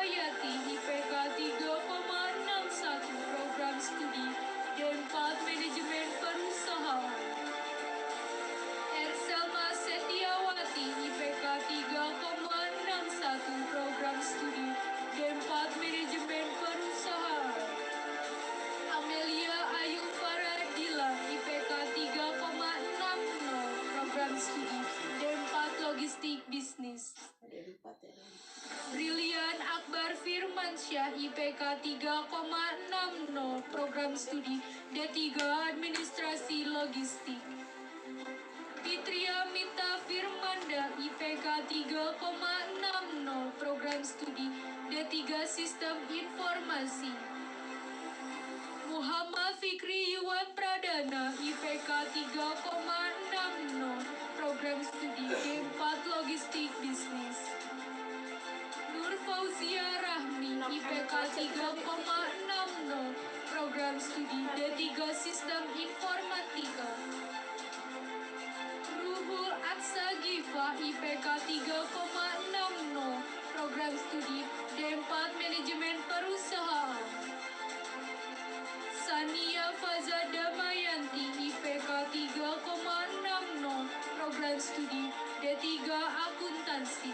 Logistik Bisnis. Brilian Akbar Firmansyah IPK 3,60 Program Studi D3 Administrasi Logistik. Fitria Mita Firmanda IPK 3,60 Program Studi D3 Sistem Informasi. Muhammad Fikri Yuwan Pradana IPK 3,60 Program Studi D4 Logistik Bisnis. Nur Fauzia Rahmi IPK 3,60 Program Studi D3 Sistem Informatika. Ruhul Aksa Giva IPK 3,60 Program Studi D4 Manajemen Perusahaan. Sania Faza Damayanti IPK 3,60 Program Studi D3 Akuntansi.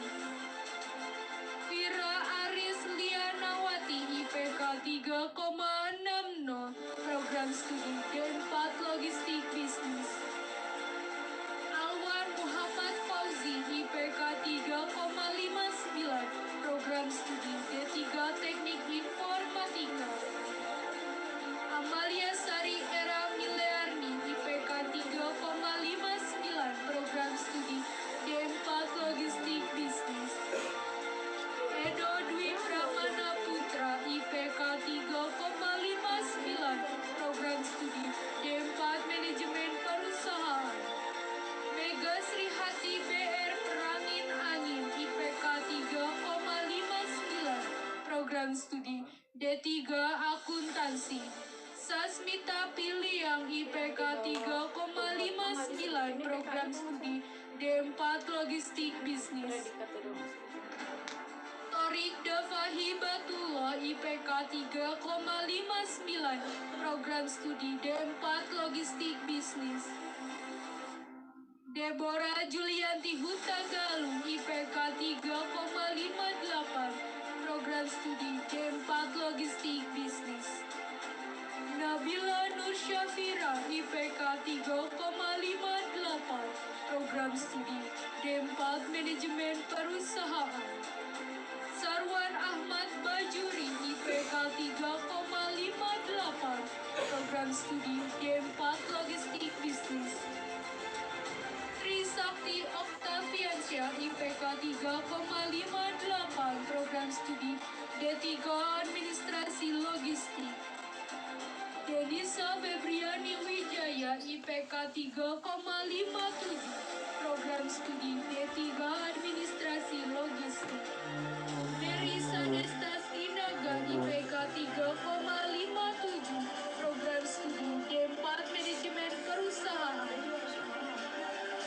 Vira Aris Lianawati IPK 3,60 Program Studi D4 Logistik Bisnis. Alwan Muhammad Fauzi IPK 3,59 Program Studi D3 Teknik Informatika. Amalia Sari Era Milearni IPK 3,59 Program Studi D4 Logistik Bisnis. Edo Dwi Pramana Putra IPK 3,59 Program Studi D4 Manajemen Perusahaan. Mega Srihati BR Perangin Angin IPK 3,59 Program Studi D3 Akuntansi. Sasmita Piliang IPK 3,59 Program Studi D4 Logistik Bisnis. Torik Dava Hibatullah IPK 3,59 Program Studi D4 Logistik Bisnis. Deborah Julianti Hutagalung IPK 3,58 Program Studi D4 Logistik Bisnis. Nabila Nur Syafira IPK 3,58 Program Studi D4 Manajemen Perusahaan. Sarwan Ahmad Bajuri IPK 3,58 Program Studi D4 Logistik Bisnis. Trisakti Oktaviansyah IPK 3,58 Program Studi D3 Administrasi Logistik. Denisa Febriani Wijaya IPK 3,57 Program Studi D3 Administrasi Logistik. Nerisa Desta Sinaga IPK 3,57 Program Studi D4 Manajemen Perusahaan.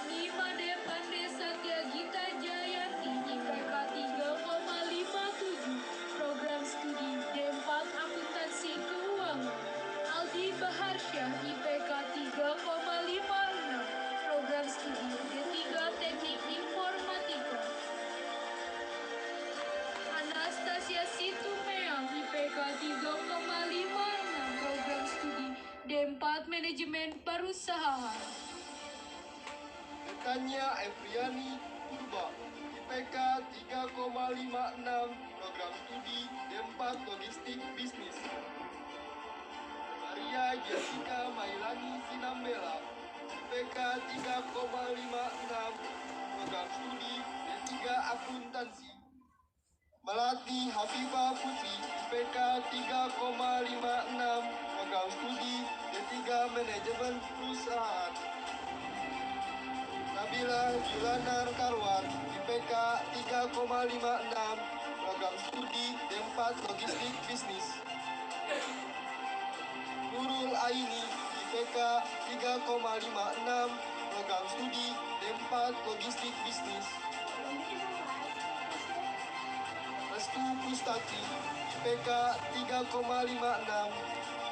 Imade Pande Satya Gita Jayanti IPK 3,57 Program Studi D4 Akuntansi Keuangan. Aldi Baharsyah IPK 3,56 Program Studi D3 Teknik Informatika. Anastasia Situmeang IPK 3,56 Program Studi D4 Manajemen Perusahaan. Tanya Efriani Purba IPK 3,56 Program Studi D4 Logistik Bisnis. Maria Jessica Mailani Sinambela IPK 3,56 Program Studi D3 Akuntansi. Melati Hafifah Putri IPK 3,56 Program Studi D3 Manajemen Perusahaan. Nabila Julana Karwan IPK 3,56 Program Studi D4 Logistik Bisnis. Nurul Aini IPK 3,56 Program Studi D4 Logistik Bisnis. Restu Pustaki IPK 3,56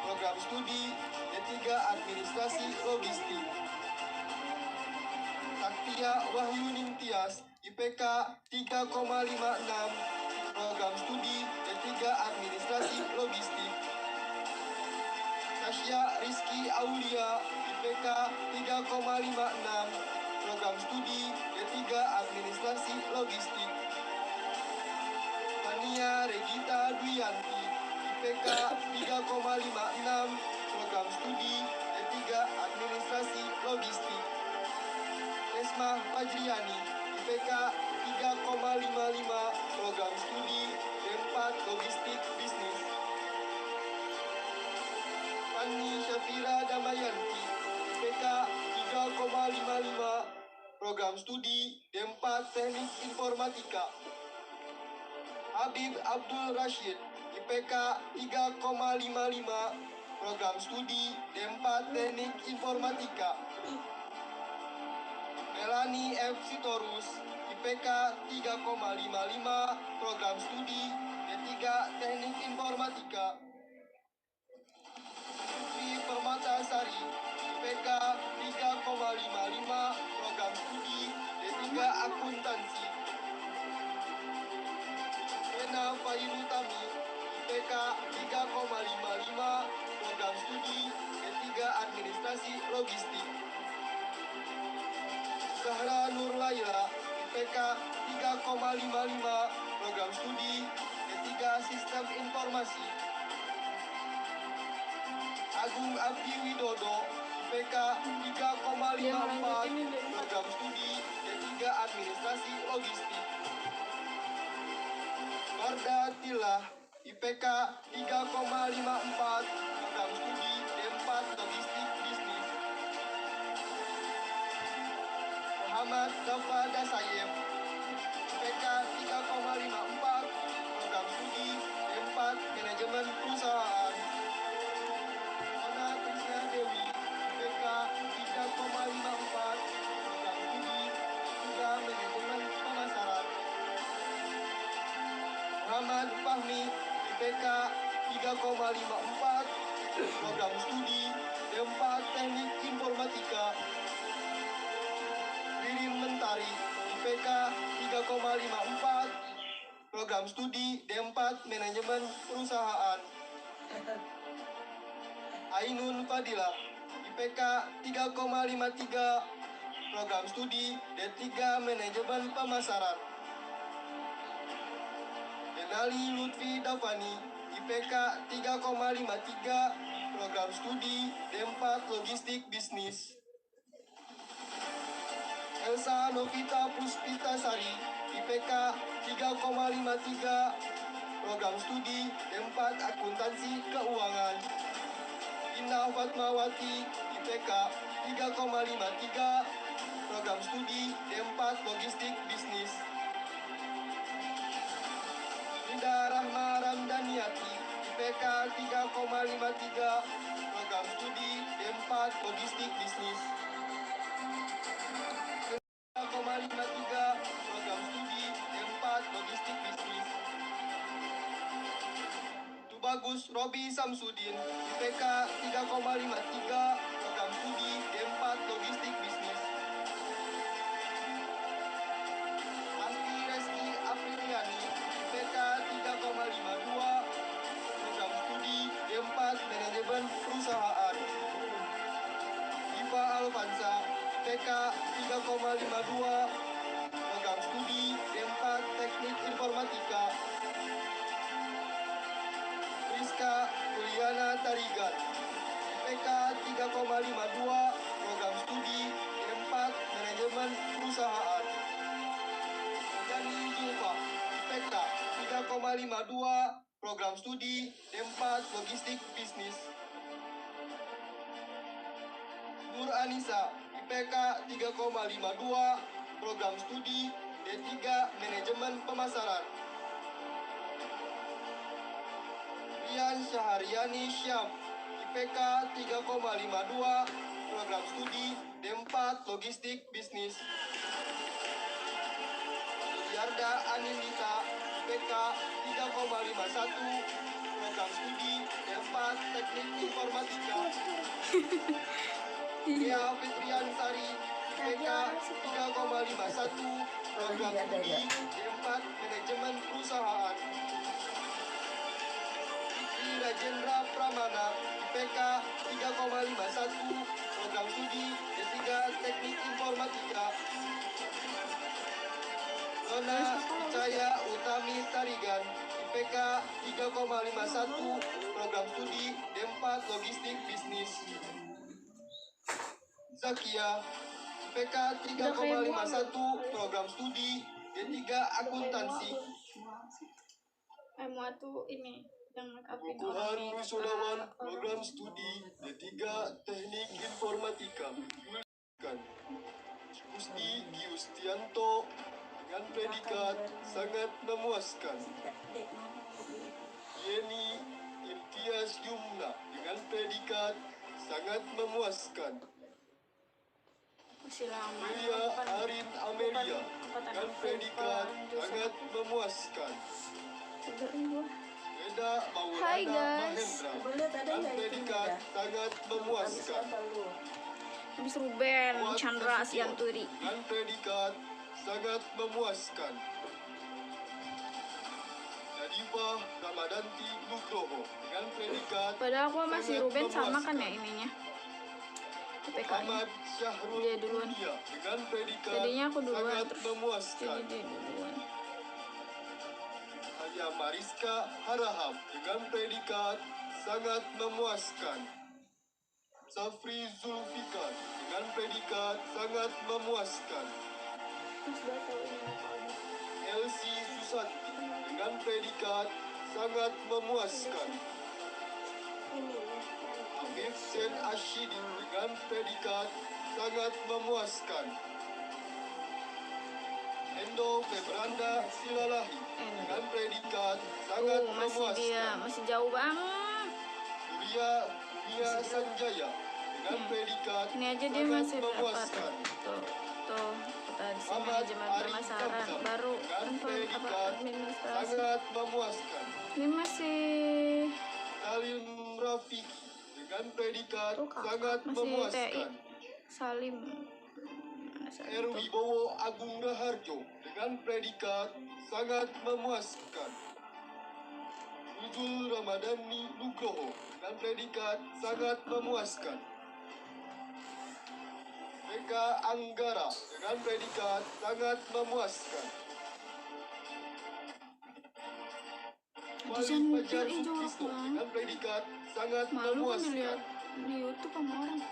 Program Studi D3 Administrasi Logistik. Saktia Wahyu Nintias IPK 3,56 Program Studi D3 Administrasi Logistik. Tasya Rizky Aulia IPK 3,56 Program program studi D3 Administrasi Logistik. Tania Regita Duyanti, IPK 3,56, program studi D3 Administrasi Logistik. Esma Fajriani, IPK 3,55, program studi D4 Logistik Bisnis. Fanny Syafira Damayanti, IPK 3,55, program studi D4 Teknik Informatika. Habib Abdul Rashid, IPK 3,55, program studi D4 Teknik Informatika. Melanie F. Sitorus, IPK 3,55, program studi D3 Teknik Informatika. Putri Permata Sari, IPK 3,55, program studi D3 Akuntansi. Ena Fairutami, IPK 3,55, program studi D3 Administrasi Logistik. Zahra Nur Laila, IPK 3,55, program studi D3 Sistem Informasi. Agung Abdi Widodo, IPK 3,54, program studi D3 Administrasi Logistik. Wardah Tilah, IPK 3,54, program studi D4 Logistik Bisnis. Muhammad Dafa Dasayem, IPK 3,54, program studi D4 Manajemen Perusahaan. Mona Krisna Dewi, IPK 3,54, program studi D3 Manajemen Pemasaran. Muhammad Fahmi, IPK 3,54, program studi D4 Teknik Informatika. Ririn Mentari, IPK 3,54, program studi D4 Manajemen Perusahaan. Ainun Fadila, IPK 3,53, program studi D3 Manajemen Pemasaran. Denali Lutfi Davani, IPK 3,53, program studi D4 Logistik Bisnis. Elsa Novita Puspita Sari, IPK 3,53, program studi D4 Akuntansi Keuangan. Indah Fatmawati, IPK 3,53, program studi D4 Logistik Bisnis. Linda Rahma Ramdaniati, IPK 3,53, program studi D4 Logistik Bisnis. 3,53, program studi D4 Logistik Bisnis. Tubagus Robi Samsudin, IPK 3,53, program studi D4 Logistik Bisnis. Asti Reski Apriliani, IPK 3,52, program studi D4 Manajemen Perusahaan. Iva Alfansa, IPK 3,52, program studi D4 Teknik Informatika. Rizka Juliana Tarigan, IPK 3,52, program studi D4 Manajemen Perusahaan. Yani Zulfa, IPK 3,52, program studi D4 Logistik Bisnis. Nur Anissa, IPK 3,52, program studi D3 Manajemen Pemasaran. Rian Syahriani Syam, IPK 3,52, program studi D4 Logistik Bisnis. Yarda Anindita, IPK 3,51, program studi D4 Teknik Informatika. Ria Fitrian Sari, IPK 3,51, program studi D4 Manajemen Perusahaan. Fitri Rajendra Pramana, IPK 3,51, program studi D3 S3 Teknik Informatika. Nona Cahaya Utami Tarigan, IPK 3,51, Program Studi D4 Logistik Bisnis. Zakia, IPK 3,51, Program Studi D3 Akuntansi. Mau tuh ini yang make upin Bukuhan wisudawan Program Studi D3 Teknik Informatika. Gusti Giustianto dengan predikat sangat memuaskan. Yeni Imtiaz Yumna dengan predikat sangat memuaskan. masih lama. Yulia Arin Amelia dengan predikat sangat memuaskan. Eda Hai, Maulana guys. Mahendra dengan predikat sangat memuaskan. Habis Ruben Chandra Sianturi. Dengan predikat sangat memuaskan. Nadifah Ramadanti Nugroho dengan predikat Padahal aku masih sangat Ruben sama kan memuaskan. ya ininya. IPK-nya. Muhammad Syahrul Dia duluan. Kurnia dengan predikat Jadinya aku duluan sangat terus. memuaskan. Jadi dia duluan. Hanya Mariska Harahap dengan predikat sangat memuaskan. Safri Zulfikar dengan predikat sangat memuaskan. Elsie Susanti dengan predikat sangat memuaskan. Afif Sen Ashidi dengan predikat sangat memuaskan. Endo Febranda Silalahi dengan predikat sangat Masih memuaskan. dia, masih jauh banget. Surya Nia Sanjaya dengan predikat Ini aja dia sangat masih berapa memuaskan. tuh tadi sih Ahmad manajemen Ari pemasaran Zamzam baru dengan predikat administrasi. sangat memuaskan. Ini masih Salim Rafiki dengan predikat tuh kakak sangat masih TI memuaskan. Salim. Erwibowo Agung Raharjo dengan predikat sangat memuaskan. Nujul Ramadhani Nugroho dengan predikat sangat memuaskan. Eka Anggara dengan predikat sangat memuaskan. Desain Wali mobil Fajar jorok Sukristo banget. dengan predikat sangat Malu kan memuaskan. dilihat di YouTube sama orang.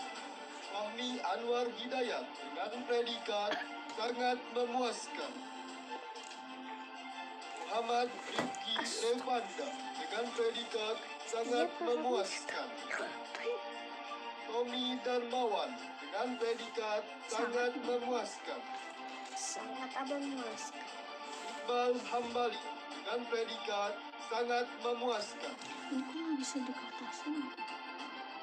Fahmi Anwar Hidayat dengan predikat sangat memuaskan. Muhammad Rifki Revanda dengan predikat sangat memuaskan. Tommy Darmawan dengan predikat sangat memuaskan. Sangat memuaskan. Iqbal Hambali dengan predikat sangat memuaskan. Ini kok nggak bisa dikatasin?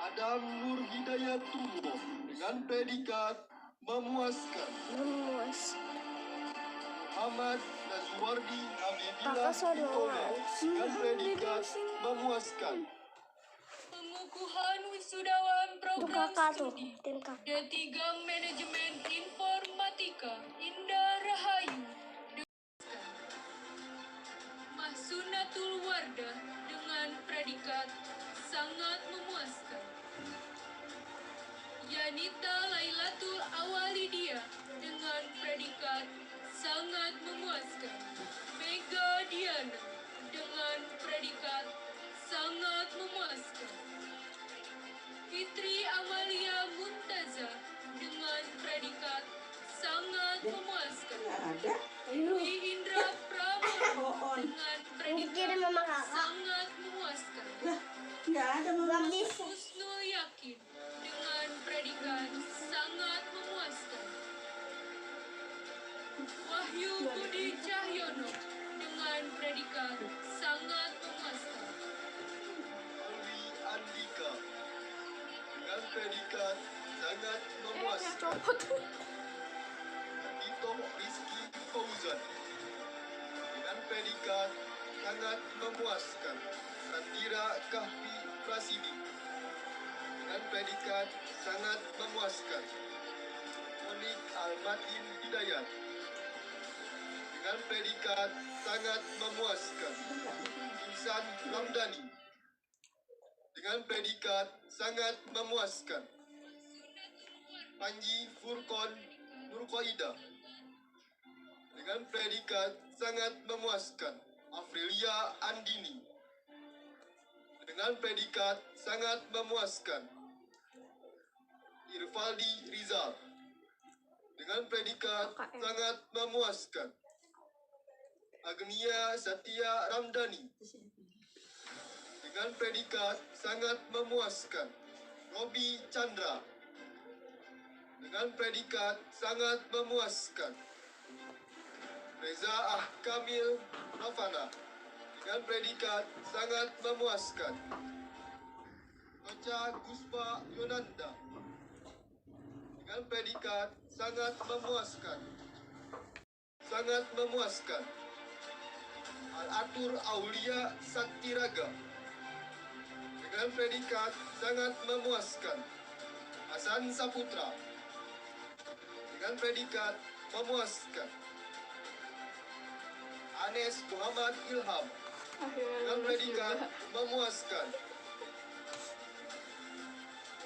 Adam Nur Hidayat Tumbo dengan predikat memuaskan. Muhammad Nazwardi Habibillah Itono dengan predikat memuaskan. Pengukuhan wisudawan program studi tim kakak. D3 Manajemen Informatika Indah Rahayu Mahsunatul Wardah dengan predikat sangat memuaskan. Yanita Lailatul Awalidia dengan predikat sangat memuaskan. Mega Diana dengan predikat sangat memuaskan. Fitri Amalia Muntaza dengan predikat sangat memuaskan. Dwi Indra Pramono dengan predikat sangat memuaskan. Husnul Yakin dengan predikat sangat memuaskan. Wahyu Budi Cahyono dengan predikat sangat memuaskan. Alwi Andika dengan predikat sangat memuaskan. Tito Rizky Fauzan dengan predikat sangat memuaskan. Sandira Kahfi Prasidi dengan predikat sangat memuaskan. Monik Almadin Hidayat dengan predikat sangat memuaskan. Insan Ramdhani dengan predikat sangat memuaskan. Panji Furqon Nurqaida dengan predikat sangat memuaskan. Afrilia Andini dengan predikat sangat memuaskan. Irfaldi Rizal dengan predikat sangat memuaskan. Agnia Satya Ramdhani dengan predikat sangat memuaskan. Robi Chandra dengan predikat sangat memuaskan. Reza Kamil Ravana dengan predikat sangat memuaskan. Koca Guspa Yonanda dengan predikat sangat memuaskan. Sangat memuaskan. Al-Atur Aulia Saktiraga dengan predikat sangat memuaskan. Hasan Saputra dengan predikat memuaskan. Anes Muhammad Ilham dengan predikat memuaskan.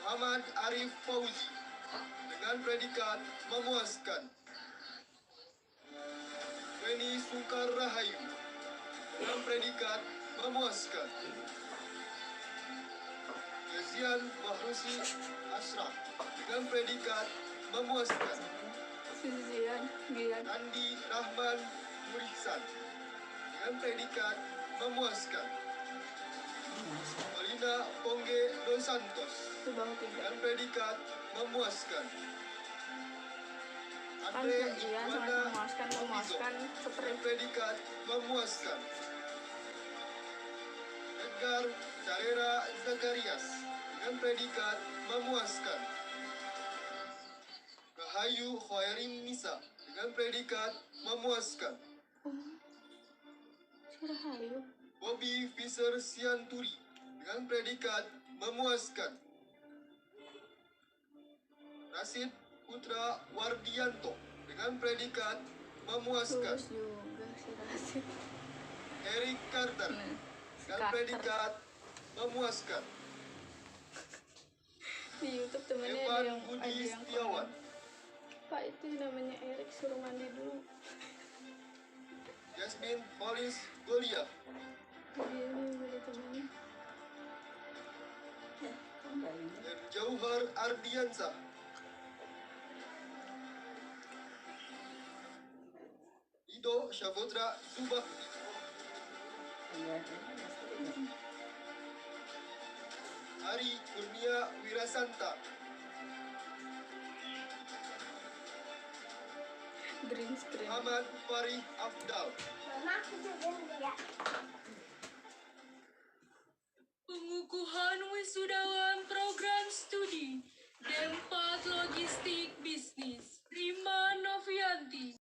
Muhammad Arif Fauzi dengan predikat memuaskan. Weni Sukar Rahayu dengan predikat memuaskan. Yazian Mahrusi Ashraf dengan predikat memuaskan. Andi Rahman Muriksan dengan predikat memuaskan. Alina Pongge Dos Santos dengan predikat memuaskan. Andre Iwana dengan predikat memuaskan. Edgar Carrera Zakarias dengan predikat memuaskan. Rahayu Khairin Nisa dengan predikat memuaskan. Bobby Fisher Sianturi dengan predikat memuaskan. Rasid Putra Wardianto dengan predikat memuaskan. Eric Carter dengan predikat memuaskan. Di YouTube temennya Evan ada Budi yang Setiawan Pak, itu namanya Erik, suruh mandi dulu. Jasmine Polis Golia Ini dari temennya. dan Jauhar Ardiansah Ido Syaputra Subakti Ari Kurnia Wirasanta Green screen. Muhammad Farih Afdal Mama, aku juga ya.